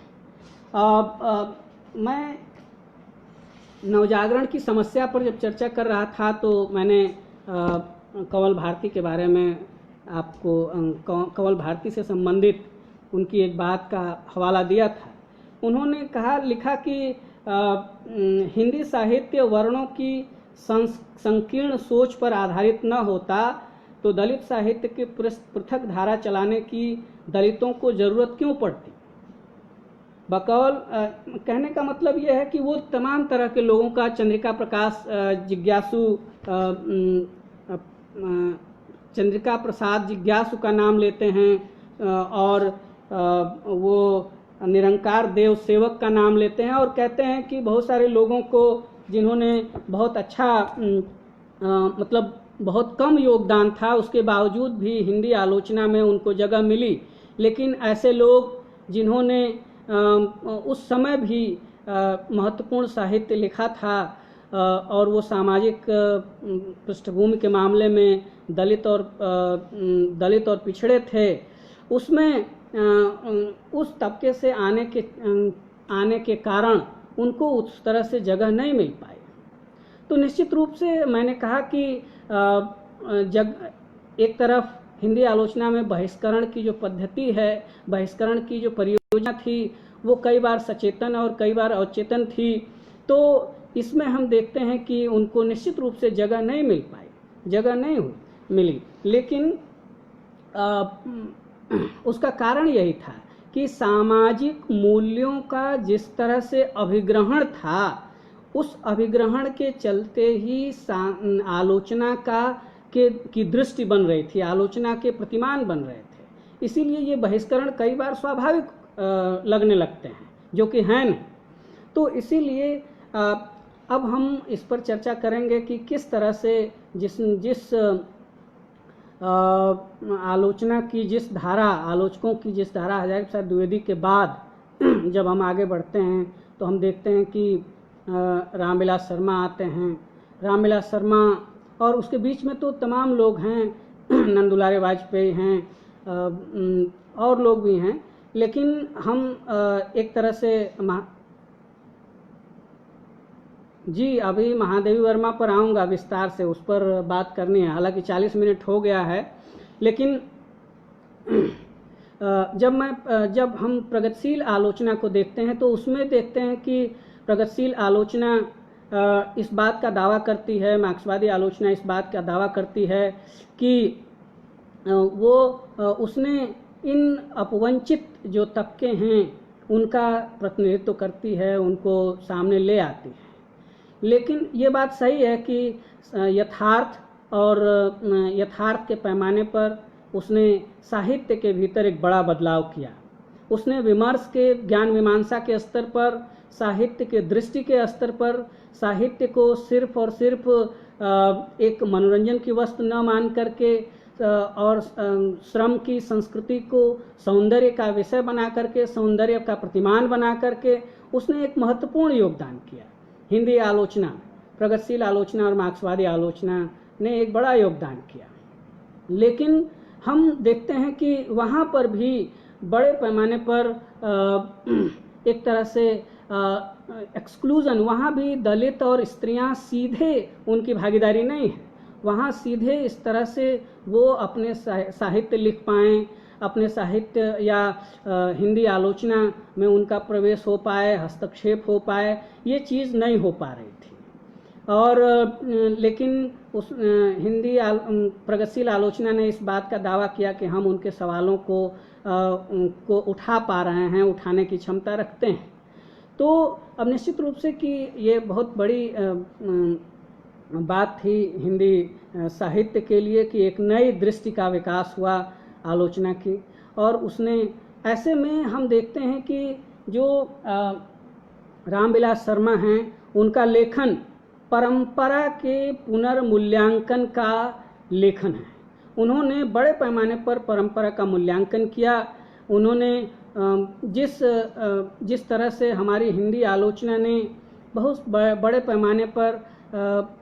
मैं नवजागरण की समस्या पर जब चर्चा कर रहा था तो मैंने कंवल भारती के बारे में आपको कंवल भारती से संबंधित उनकी एक बात का हवाला दिया था। उन्होंने लिखा कि हिंदी साहित्य वर्णों की संकीर्ण सोच पर आधारित न होता तो दलित साहित्य के पृथक धारा चलाने की दलितों को जरूरत क्यों पड़ती। बकौल कहने का मतलब यह है कि वो तमाम तरह के लोगों का, चंद्रिका प्रकाश जिज्ञासु, चंद्रिका प्रसाद जिज्ञासु का नाम लेते हैं, और वो निरंकार देव सेवक का नाम लेते हैं, और कहते हैं कि बहुत सारे लोगों को जिन्होंने बहुत अच्छा मतलब बहुत कम योगदान था, उसके बावजूद भी हिंदी आलोचना में उनको जगह मिली। लेकिन ऐसे लोग जिन्होंने उस समय भी महत्वपूर्ण साहित्य लिखा था, और वो सामाजिक पृष्ठभूमि के मामले में दलित और पिछड़े थे, उसमें उस तबके से आने के कारण उनको उस तरह से जगह नहीं मिल पाई। तो निश्चित रूप से मैंने कहा कि एक तरफ हिंदी आलोचना में बहिष्करण की जो पद्धति है, बहिष्करण की जो परियोजना थी, वो कई बार सचेतन और कई बार अवचेतन थी। तो इसमें हम देखते हैं कि उनको निश्चित रूप से जगह नहीं मिल पाई, जगह नहीं मिली। लेकिन उसका कारण यही था कि सामाजिक मूल्यों का जिस तरह से अभिग्रहण था, उस अभिग्रहण के चलते ही आलोचना की दृष्टि बन रही थी, आलोचना के प्रतिमान बन रहे थे। इसीलिए ये बहिष्करण कई बार स्वाभाविक लगने लगते हैं, जो कि हैं नहीं। तो इसीलिए अब हम इस पर चर्चा करेंगे कि किस तरह से जिस आलोचना की जिस धारा, आलोचकों की जिस धारा हजारी प्रसाद द्विवेदी के बाद जब हम आगे बढ़ते हैं तो हम देखते हैं कि रामविलास शर्मा आते हैं। रामविलास शर्मा और उसके बीच में तो तमाम लोग हैं, नंदुलारे वाजपेयी हैं और लोग भी हैं, लेकिन हम एक तरह से जी अभी महादेवी वर्मा पर आऊँगा, विस्तार से उस पर बात करनी है। हालांकि 40 मिनट हो गया है, लेकिन जब हम प्रगतिशील आलोचना को देखते हैं तो उसमें देखते हैं कि प्रगतिशील आलोचना इस बात का दावा करती है, मार्क्सवादी आलोचना इस बात का दावा करती है कि उसने इन अपवंचित जो तबके हैं उनका प्रतिनिधित्व करती है, उनको सामने ले आती है। लेकिन ये बात सही है कि यथार्थ के पैमाने पर उसने साहित्य के भीतर एक बड़ा बदलाव किया। उसने विमर्श के, ज्ञान मीमांसा के स्तर पर, साहित्य के दृष्टि के स्तर पर साहित्य को सिर्फ और सिर्फ एक मनोरंजन की वस्तु न मान करके और श्रम की संस्कृति को सौंदर्य का विषय बना करके, सौंदर्य का प्रतिमान बना करके उसने एक महत्वपूर्ण योगदान किया। हिंदी आलोचना, प्रगतिशील आलोचना और मार्क्सवादी आलोचना ने एक बड़ा योगदान किया। लेकिन हम देखते हैं कि वहाँ पर भी बड़े पैमाने पर एक तरह से एक्सक्लूजन, वहाँ भी दलित और स्त्रियां सीधे उनकी भागीदारी नहीं है। वहाँ सीधे इस तरह से वो अपने साहित्य लिख पाएँ, अपने साहित्य या हिंदी आलोचना में उनका प्रवेश हो पाए, हस्तक्षेप हो पाए, ये चीज़ नहीं हो पा रही थी। और लेकिन उस हिंदी प्रगतिशील आलोचना ने इस बात का दावा किया कि हम उनके सवालों को उठा पा रहे हैं, उठाने की क्षमता रखते हैं। तो अब निश्चित रूप से कि ये बहुत बड़ी बात थी हिंदी साहित्य के लिए कि एक नई दृष्टि का विकास हुआ आलोचना की। और उसने, ऐसे में हम देखते हैं कि जो रामविलास शर्मा हैं उनका लेखन परंपरा के पुनर्मूल्यांकन का लेखन है। उन्होंने बड़े पैमाने पर परंपरा का मूल्यांकन किया। उन्होंने जिस तरह से हमारी हिंदी आलोचना ने बहुत बड़े पैमाने पर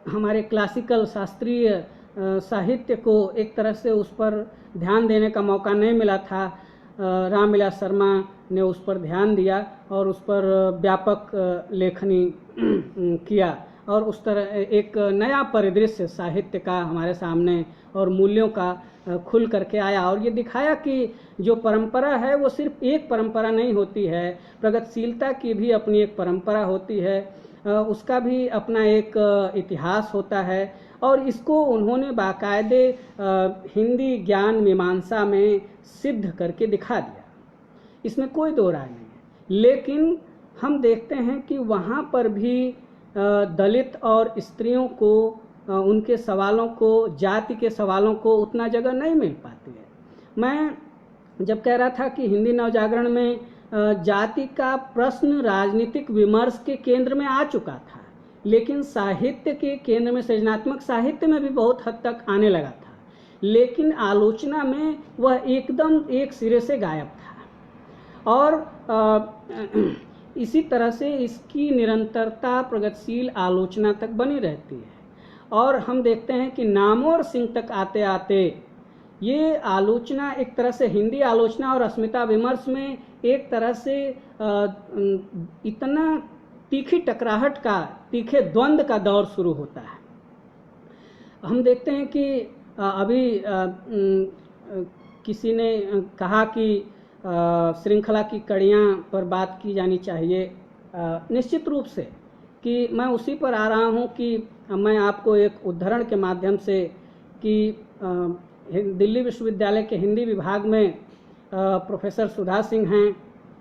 हमारे क्लासिकल शास्त्रीय साहित्य को एक तरह से उस पर ध्यान देने का मौका नहीं मिला था, रामविलास शर्मा ने उस पर ध्यान दिया और उस पर व्यापक लेखनी किया और उस तरह एक नया परिदृश्य साहित्य का हमारे सामने और मूल्यों का खुल करके आया। और ये दिखाया कि जो परंपरा है वो सिर्फ एक परंपरा नहीं होती है, प्रगतिशीलता की भी अपनी एक परंपरा होती है, उसका भी अपना एक इतिहास होता है। और इसको उन्होंने बाकायदे हिंदी ज्ञान मीमांसा में सिद्ध करके दिखा दिया, इसमें कोई दो राय नहीं है। लेकिन हम देखते हैं कि वहाँ पर भी दलित और स्त्रियों को, उनके सवालों को, जाति के सवालों को उतना जगह नहीं मिल पाती है। मैं जब कह रहा था कि हिंदी नवजागरण में जाति का प्रश्न राजनीतिक विमर्श के केंद्र में आ चुका था, लेकिन साहित्य के केंद्र में, सृजनात्मक साहित्य में भी बहुत हद तक आने लगा था, लेकिन आलोचना में वह एकदम एक सिरे से गायब था। और इसी तरह से इसकी निरंतरता प्रगतिशील आलोचना तक बनी रहती है। और हम देखते हैं कि नामवर सिंह तक आते आते ये आलोचना एक तरह से, हिंदी आलोचना और अस्मिता विमर्श में एक तरह से इतना तीखी टकराहट का, तीखे द्वंद्व का दौर शुरू होता है। हम देखते हैं कि अभी किसी ने कहा कि श्रृंखला की कड़ियाँ पर बात की जानी चाहिए। निश्चित रूप से कि मैं उसी पर आ रहा हूँ कि मैं आपको एक उदाहरण के माध्यम से कि दिल्ली विश्वविद्यालय के हिंदी विभाग में प्रोफेसर सुधा सिंह हैं,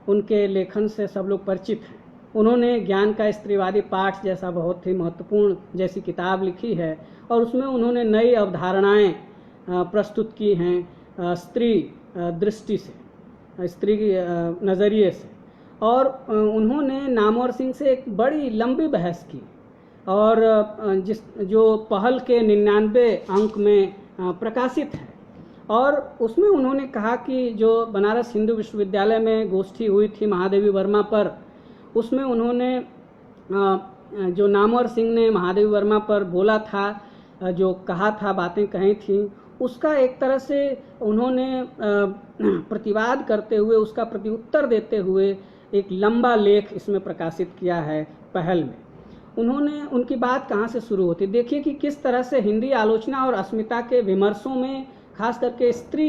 उनके लेखन से सब लोग परिचित हैं। उन्होंने ज्ञान का स्त्रीवादी पाठ जैसा बहुत ही महत्वपूर्ण जैसी किताब लिखी है और उसमें उन्होंने नई अवधारणाएं प्रस्तुत की हैं स्त्री दृष्टि से, स्त्री नज़रिए से। और उन्होंने नामवर सिंह से एक बड़ी लंबी बहस की और जो पहल के 99 अंक में प्रकाशित है। और उसमें उन्होंने कहा कि जो बनारस हिंदू विश्वविद्यालय में गोष्ठी हुई थी महादेवी वर्मा पर, उसमें उन्होंने जो नामवर सिंह ने महादेवी वर्मा पर बोला था, जो कहा था, बातें कही थी, उसका एक तरह से उन्होंने प्रतिवाद करते हुए, उसका प्रत्युत्तर देते हुए एक लंबा लेख इसमें प्रकाशित किया है पहल में। उन्होंने उनकी बात कहाँ से शुरू होती, देखिए कि किस तरह से हिंदी आलोचना और अस्मिता के विमर्शों में खास करके स्त्री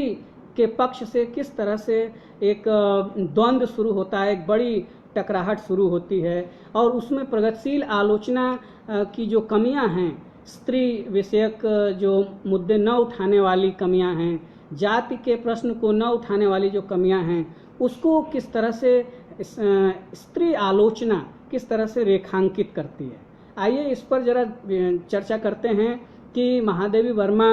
के पक्ष से किस तरह से एक द्वंद्व शुरू होता है, एक बड़ी टकराहट शुरू होती है। और उसमें प्रगतिशील आलोचना की जो कमियां हैं, स्त्री विषयक जो मुद्दे न उठाने वाली कमियां हैं, जाति के प्रश्न को न उठाने वाली जो कमियां हैं, उसको किस तरह से स्त्री आलोचना किस तरह से रेखांकित करती है। आइए इस पर जरा चर्चा करते हैं कि महादेवी वर्मा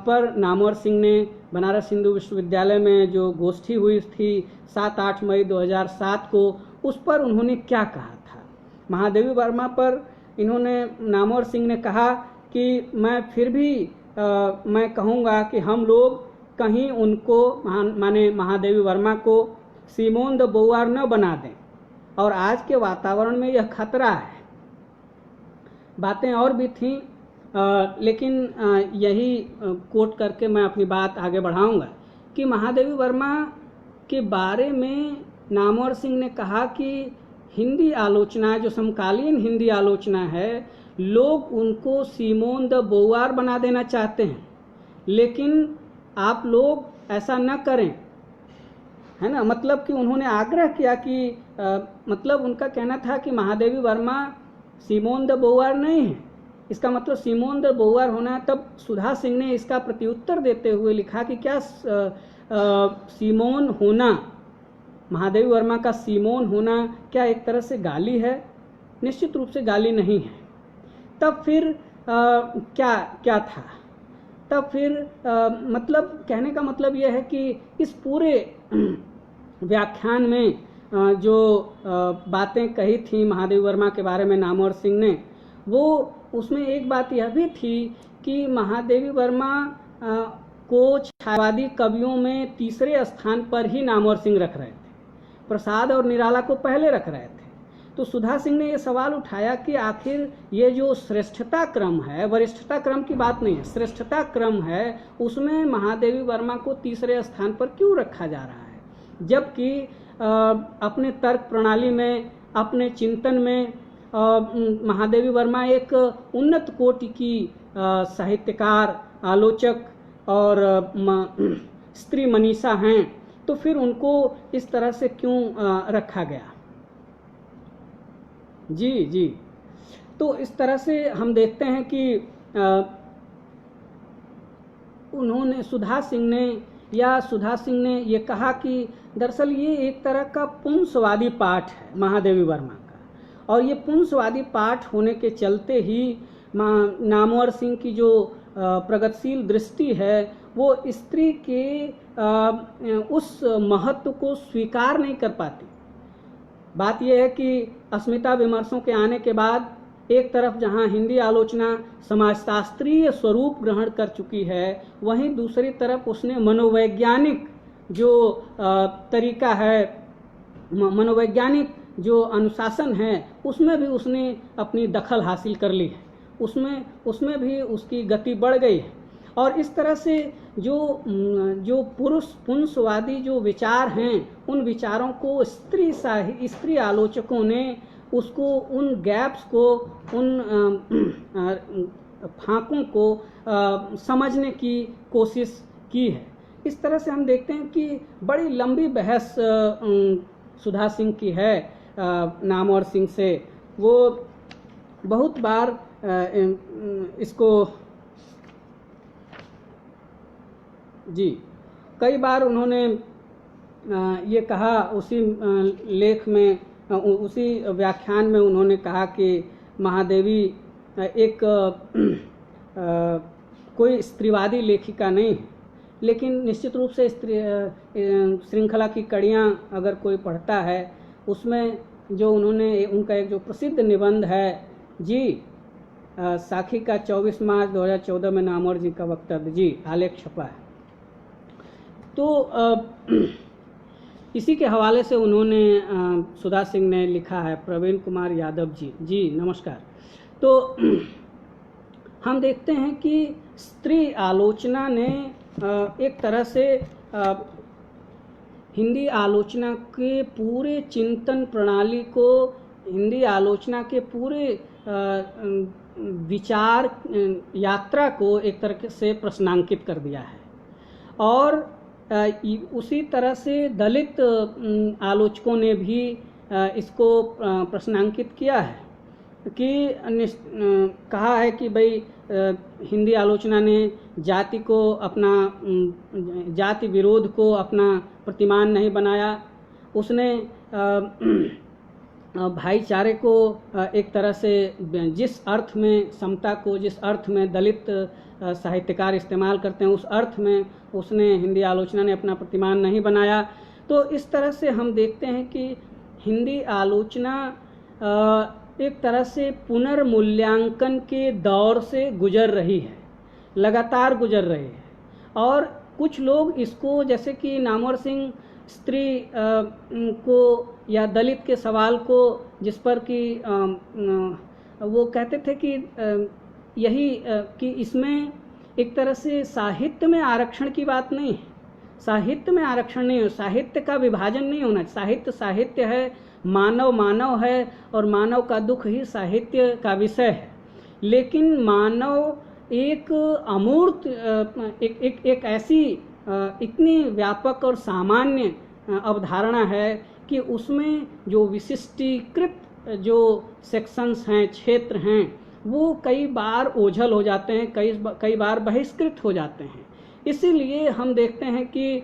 पर नामवर सिंह ने बनारस हिंदू विश्वविद्यालय में जो गोष्ठी हुई थी 7-8 मई 2007 को, उस पर उन्होंने क्या कहा था। महादेवी वर्मा पर नामवर सिंह ने कहा कि मैं फिर भी मैं कहूँगा कि हम लोग कहीं उनको माने महादेवी वर्मा को सिमोन द बोवार न बना दें, और आज के वातावरण में यह खतरा है। बातें और भी थीं, लेकिन यही कोट करके मैं अपनी बात आगे बढ़ाऊंगा कि महादेवी वर्मा के बारे में नामवर सिंह ने कहा कि हिंदी आलोचना, जो समकालीन हिंदी आलोचना है, लोग उनको सिमोन द बोवार बना देना चाहते हैं, लेकिन आप लोग ऐसा न करें, है ना। मतलब कि उन्होंने आग्रह किया कि मतलब उनका कहना था कि महादेवी वर्मा सिमोन द बोवार नहीं है, इसका मतलब सिमोन द बोवार होना है। तब सुधा सिंह ने इसका प्रत्युत्तर देते हुए लिखा कि क्या सिमोन होना, महादेवी वर्मा का सिमोन होना क्या एक तरह से गाली है? निश्चित रूप से गाली नहीं है। तब फिर क्या था? तब फिर मतलब कहने का मतलब यह है कि इस पूरे व्याख्यान में जो बातें कही थी महादेवी वर्मा के बारे में नामवर सिंह ने, वो उसमें एक बात यह भी थी कि महादेवी वर्मा को छायावादी कवियों में तीसरे स्थान पर ही नामवर सिंह रख रहे थे, प्रसाद और निराला को पहले रख रहे थे। तो सुधा सिंह ने ये सवाल उठाया कि आखिर ये जो श्रेष्ठता क्रम है, वरिष्ठता क्रम की बात नहीं है, श्रेष्ठता क्रम है, उसमें महादेवी वर्मा को तीसरे स्थान पर क्यों रखा जा रहा है, जबकि अपने तर्क प्रणाली में, अपने चिंतन में महादेवी वर्मा एक उन्नत कोटि की साहित्यकार, आलोचक और स्त्री मनीषा हैं। तो फिर उनको इस तरह से क्यों रखा गया? जी। तो इस तरह से हम देखते हैं कि उन्होंने सुधा सिंह ने ये कहा कि दरअसल ये एक तरह का पुंसवादी पाठ है महादेवी वर्मा का, और ये पुंसवादी पाठ होने के चलते ही नामवर सिंह की जो प्रगतिशील दृष्टि है, वो स्त्री के उस महत्व को स्वीकार नहीं कर पाती। बात यह है कि अस्मिता विमर्शों के आने के बाद एक तरफ जहां हिंदी आलोचना समाजशास्त्रीय स्वरूप ग्रहण कर चुकी है, वहीं दूसरी तरफ उसने मनोवैज्ञानिक जो तरीका है, मनोवैज्ञानिक जो अनुशासन है, उसमें भी उसने अपनी दखल हासिल कर ली है, उसमें भी उसकी गति बढ़ गई है। और इस तरह से जो पुंसवादी जो विचार हैं, उन विचारों को स्त्री आलोचकों ने उसको, उन गैप्स को, उन फाकों को समझने की कोशिश की है। इस तरह से हम देखते हैं कि बड़ी लंबी बहस सुधा सिंह की है नामवर सिंह से। वो बहुत बार इसको कई बार उन्होंने ये कहा उसी लेख में उसी व्याख्यान में उन्होंने कहा कि महादेवी एक कोई स्त्रीवादी लेखिका नहीं है, लेकिन निश्चित रूप से श्रृंखला की कड़ियाँ अगर कोई पढ़ता है, उसमें जो उन्होंने उनका एक जो प्रसिद्ध निबंध है जी, साखी का 24 मार्च 2014 में नामवर जी का वक्तव्य जी, आलेख छपा है। तो इसी के हवाले से उन्होंने सुधा सिंह ने लिखा है, प्रवीण कुमार यादव जी नमस्कार। तो हम देखते हैं कि स्त्री आलोचना ने एक तरह से हिंदी आलोचना के पूरे चिंतन प्रणाली को, हिंदी आलोचना के पूरे विचार यात्रा को एक तरह से प्रश्नांकित कर दिया है। और उसी तरह से दलित आलोचकों ने भी इसको प्रश्नांकित किया है कि कहा है कि भाई हिंदी आलोचना ने जाति को अपना, जाति विरोध को अपना प्रतिमान नहीं बनाया, उसने भाईचारे को एक तरह से जिस अर्थ में समता को, जिस अर्थ में दलित साहित्यकार इस्तेमाल करते हैं, उस अर्थ में उसने, हिंदी आलोचना ने अपना प्रतिमान नहीं बनाया। तो इस तरह से हम देखते हैं कि हिंदी आलोचना एक तरह से पुनर्मूल्यांकन के दौर से गुजर रही है, लगातार गुजर रही है। और कुछ लोग इसको, जैसे कि नामवर सिंह स्त्री को या दलित के सवाल को, जिस पर कि वो कहते थे कि यही कि इसमें एक तरह से साहित्य में आरक्षण की बात नहीं है, साहित्य में आरक्षण नहीं है, साहित्य का विभाजन नहीं होना, साहित्य साहित्य है, मानव मानव है और मानव का दुख ही साहित्य का विषय है। लेकिन मानव एक अमूर्त, एक ऐसी इतनी व्यापक और सामान्य अवधारणा है कि उसमें जो विशिष्टीकृत जो सेक्शंस हैं, क्षेत्र हैं, वो कई बार ओझल हो जाते हैं, कई बार बहिष्कृत हो जाते हैं। इसीलिए हम देखते हैं कि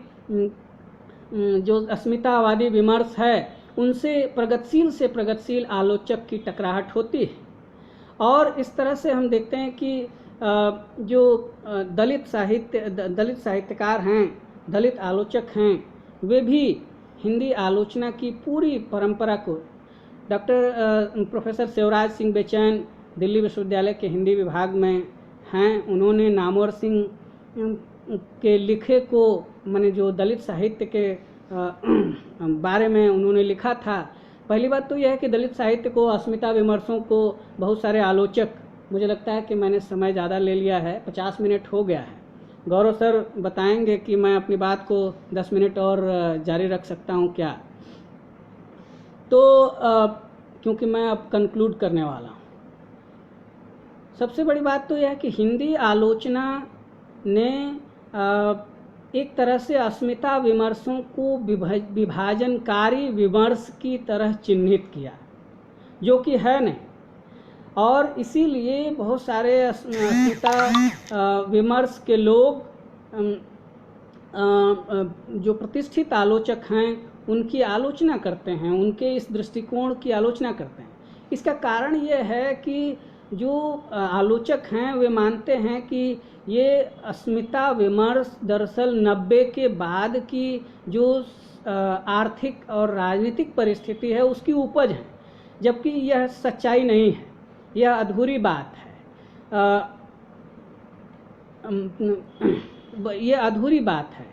जो अस्मितावादी विमर्श है, उनसे प्रगतिशील आलोचक की टकराहट होती है। और इस तरह से हम देखते हैं कि जो दलित साहित्यकार हैं, दलित आलोचक हैं, वे भी हिंदी आलोचना की पूरी परंपरा को, प्रोफेसर शिवराज सिंह बेचैन दिल्ली विश्वविद्यालय के हिंदी विभाग में हैं, उन्होंने नामवर सिंह के लिखे को, माने जो दलित साहित्य के बारे में उन्होंने लिखा था, पहली बात तो यह है कि दलित साहित्य को, अस्मिता विमर्शों को बहुत सारे आलोचक, मुझे लगता है कि मैंने समय ज़्यादा ले लिया है, 50 मिनट हो गया है। गौरव सर बताएंगे कि मैं अपनी बात को 10 मिनट और जारी रख सकता हूं क्या। तो क्योंकि मैं अब कंक्लूड करने वाला हूं। सबसे बड़ी बात तो यह है कि हिंदी आलोचना ने एक तरह से अस्मिता विमर्शों को विभाजनकारी विमर्श की तरह चिन्हित किया, जो कि है नहीं। और इसीलिए बहुत सारे अस्मिता विमर्श के लोग, जो प्रतिष्ठित आलोचक हैं, उनकी आलोचना करते हैं, उनके इस दृष्टिकोण की आलोचना करते हैं। इसका कारण यह है कि जो आलोचक हैं वे मानते हैं कि ये अस्मिता विमर्श दरअसल 90 के बाद की जो आर्थिक और राजनीतिक परिस्थिति है उसकी उपज है, जबकि यह सच्चाई नहीं है, यह अधूरी बात है। यह अधूरी बात है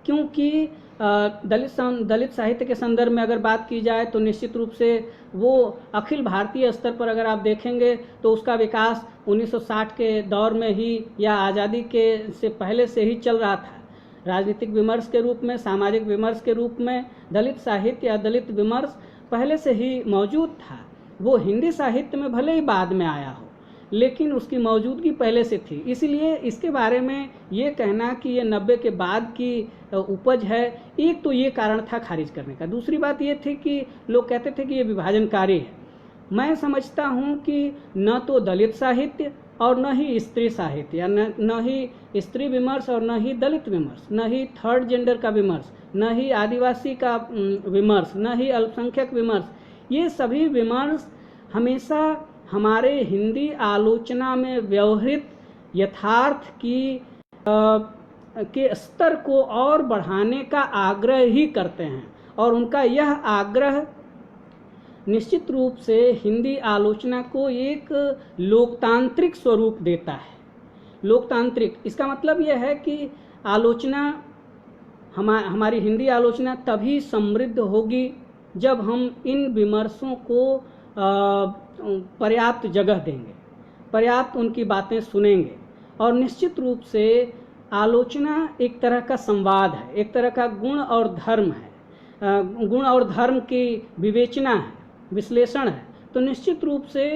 क्योंकि दलित साहित्य के संदर्भ में अगर बात की जाए तो निश्चित रूप से वो अखिल भारतीय स्तर पर अगर आप देखेंगे तो उसका विकास 1960 के दौर में ही या आज़ादी के से पहले से ही चल रहा था। राजनीतिक विमर्श के रूप में, सामाजिक विमर्श के रूप में दलित साहित्य या दलित विमर्श पहले से ही मौजूद था। वो हिंदी साहित्य में भले ही बाद में आया हो, लेकिन उसकी मौजूदगी पहले से थी। इसलिए इसके बारे में ये कहना कि ये 90 के बाद की उपज है, एक तो ये कारण था खारिज करने का। दूसरी बात ये थी कि लोग कहते थे कि ये विभाजनकारी है। मैं समझता हूँ कि न तो दलित साहित्य और न ही स्त्री साहित्य, या न ही स्त्री विमर्श और न ही दलित विमर्श, न ही थर्ड जेंडर का विमर्श, न ही आदिवासी का विमर्श, न ही अल्पसंख्यक विमर्श, ये सभी विमर्श हमेशा हमारे हिंदी आलोचना में व्यवहृत यथार्थ के स्तर को और बढ़ाने का आग्रह ही करते हैं, और उनका यह आग्रह निश्चित रूप से हिंदी आलोचना को एक लोकतांत्रिक स्वरूप देता है। लोकतांत्रिक, इसका मतलब यह है कि आलोचना हमारी हिंदी आलोचना तभी समृद्ध होगी जब हम इन विमर्शों को पर्याप्त जगह देंगे, पर्याप्त उनकी बातें सुनेंगे। और निश्चित रूप से आलोचना एक तरह का संवाद है, एक तरह का गुण और धर्म है, गुण और धर्म की विवेचना है, विश्लेषण है। तो निश्चित रूप से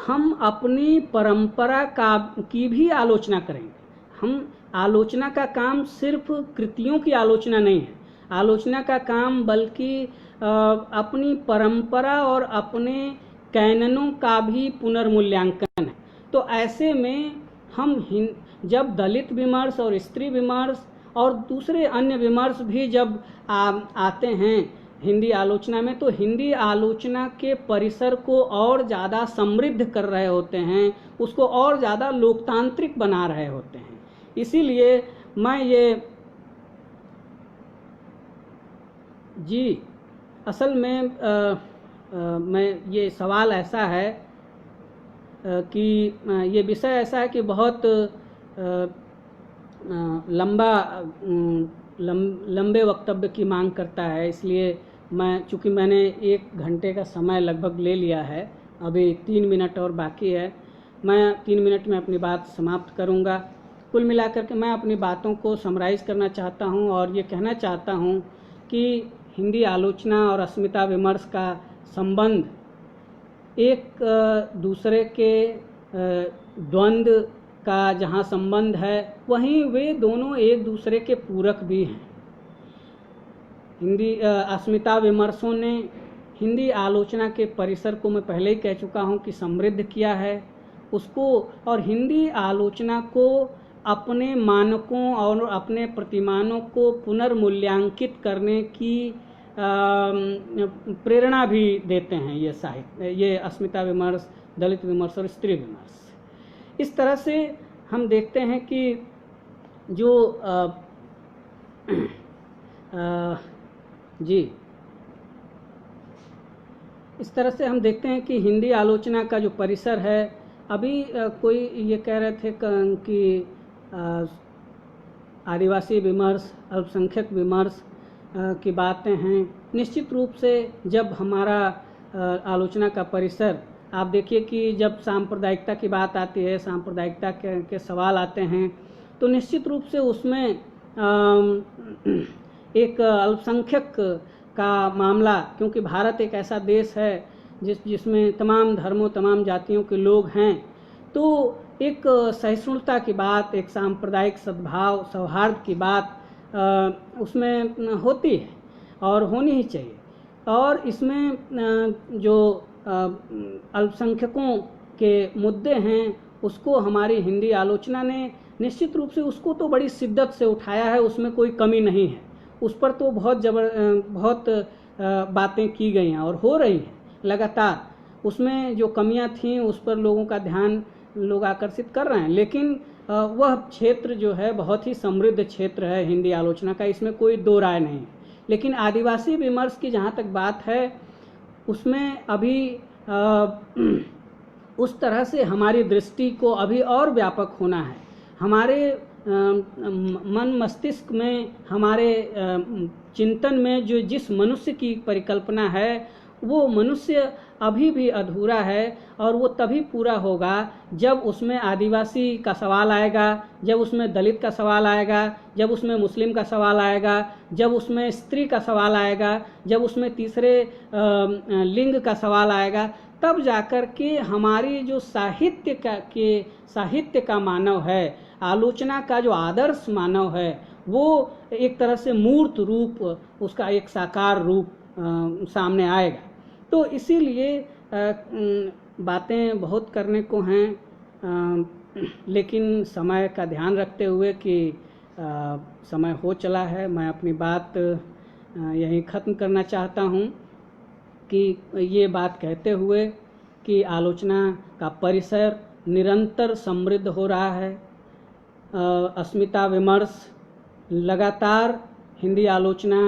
हम अपनी परंपरा की भी आलोचना करेंगे। हम आलोचना का काम सिर्फ कृतियों की आलोचना नहीं है, आलोचना का काम बल्कि अपनी परंपरा और अपने कैननों का भी पुनर्मूल्यांकन है। तो ऐसे में हम जब दलित विमर्श और स्त्री विमर्श और दूसरे अन्य विमर्श भी जब आते हैं हिंदी आलोचना में, तो हिंदी आलोचना के परिसर को और ज़्यादा समृद्ध कर रहे होते हैं, उसको और ज़्यादा लोकतांत्रिक बना रहे होते हैं। इसीलिए असल में मैं ये सवाल ऐसा है कि ये विषय ऐसा है कि बहुत लंबे वक्तव्य की मांग करता है। इसलिए चूँकि मैंने 1 घंटे का समय लगभग ले लिया है, अभी 3 मिनट और बाकी है, मैं 3 मिनट में अपनी बात समाप्त करूंगा। कुल मिलाकर के मैं अपनी बातों को समराइज़ करना चाहता हूं और ये कहना चाहता हूं कि हिंदी आलोचना और अस्मिता विमर्श का संबंध एक दूसरे के द्वंद्व का जहां संबंध है, वहीं वे दोनों एक दूसरे के पूरक भी हैं। हिंदी अस्मिता विमर्शों ने हिंदी आलोचना के परिसर को, मैं पहले ही कह चुका हूं कि समृद्ध किया है उसको, और हिंदी आलोचना को अपने मानकों और अपने प्रतिमानों को पुनर्मूल्यांकित करने की प्रेरणा भी देते हैं ये साहित्य, ये अस्मिता विमर्श, दलित विमर्श और स्त्री विमर्श। इस तरह से हम देखते हैं कि जो इस तरह से हम देखते हैं कि हिंदी आलोचना का जो परिसर है, अभी कोई ये कह रहे थे कि आदिवासी विमर्श, अल्पसंख्यक विमर्श की बातें हैं। निश्चित रूप से जब हमारा आलोचना का परिसर, आप देखिए कि जब सांप्रदायिकता की बात आती है, सांप्रदायिकता के सवाल आते हैं, तो निश्चित रूप से उसमें एक अल्पसंख्यक का मामला, क्योंकि भारत एक ऐसा देश है जिसमें तमाम धर्मों, तमाम जातियों के लोग हैं, तो एक सहिष्णुता की बात, एक सांप्रदायिक सद्भाव, सौहार्द की बात उसमें होती है और होनी ही चाहिए। और इसमें जो अल्पसंख्यकों के मुद्दे हैं, उसको हमारी हिंदी आलोचना ने निश्चित रूप से उसको तो बड़ी शिद्दत से उठाया है, उसमें कोई कमी नहीं है। उस पर तो बहुत बातें की गई हैं और हो रही हैं लगातार। उसमें जो कमियां थीं उस पर लोगों का ध्यान लोग आकर्षित कर रहे हैं, लेकिन वह क्षेत्र जो है बहुत ही समृद्ध क्षेत्र है हिंदी आलोचना का, इसमें कोई दो राय नहीं है। लेकिन आदिवासी विमर्श की जहाँ तक बात है, उसमें अभी उस तरह से हमारी दृष्टि को अभी और व्यापक होना है। हमारे मन मस्तिष्क में, हमारे चिंतन में जो जिस मनुष्य की परिकल्पना है, वो मनुष्य अभी भी अधूरा है, और वो तभी पूरा होगा जब उसमें आदिवासी का सवाल आएगा, जब उसमें दलित का सवाल आएगा, जब उसमें मुस्लिम का सवाल आएगा, जब उसमें स्त्री का सवाल आएगा, जब उसमें तीसरे लिंग का सवाल आएगा, तब जाकर के हमारी जो साहित्य का मानव है, आलोचना का जो आदर्श मानव है, वो एक तरह से मूर्त रूप, उसका एक साकार रूप सामने आएगा। तो इसीलिए बातें बहुत करने को हैं, लेकिन समय का ध्यान रखते हुए कि समय हो चला है, मैं अपनी बात यहीं ख़त्म करना चाहता हूं। कि ये बात कहते हुए कि आलोचना का परिसर निरंतर समृद्ध हो रहा है। अस्मिता विमर्श लगातार हिंदी आलोचना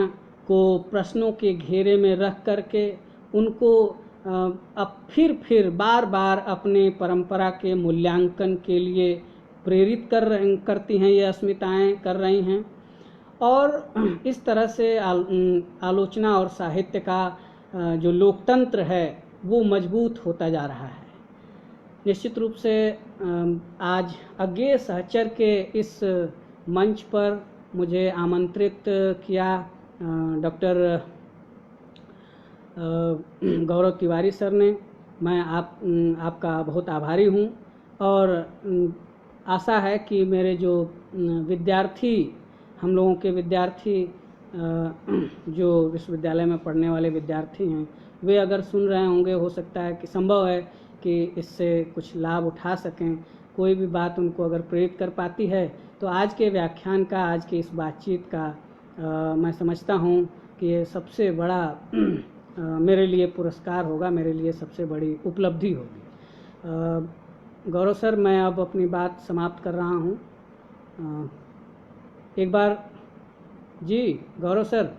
को प्रश्नों के घेरे में रख करके उनको अब फिर बार बार अपने परंपरा के मूल्यांकन के लिए प्रेरित करती हैं, ये अस्मिताएं कर रही हैं। और इस तरह से आलोचना और साहित्य का जो लोकतंत्र है वो मजबूत होता जा रहा है। निश्चित रूप से आज अज्ञेय सहचर के इस मंच पर मुझे आमंत्रित किया डॉक्टर गौरव तिवारी सर ने। मैं आपका बहुत आभारी हूँ और आशा है कि मेरे जो विद्यार्थी, हम लोगों के विद्यार्थी जो विश्वविद्यालय में पढ़ने वाले विद्यार्थी हैं, वे अगर सुन रहे होंगे, हो सकता है कि संभव है कि इससे कुछ लाभ उठा सकें। कोई भी बात उनको अगर प्रेरित कर पाती है तो आज के व्याख्यान का, आज की इस बातचीत का मैं समझता हूँ कि ये सबसे बड़ा मेरे लिए पुरस्कार होगा, मेरे लिए सबसे बड़ी उपलब्धि होगी। गौरव सर, मैं अब अपनी बात समाप्त कर रहा हूँ। एक बार जी गौरव सर।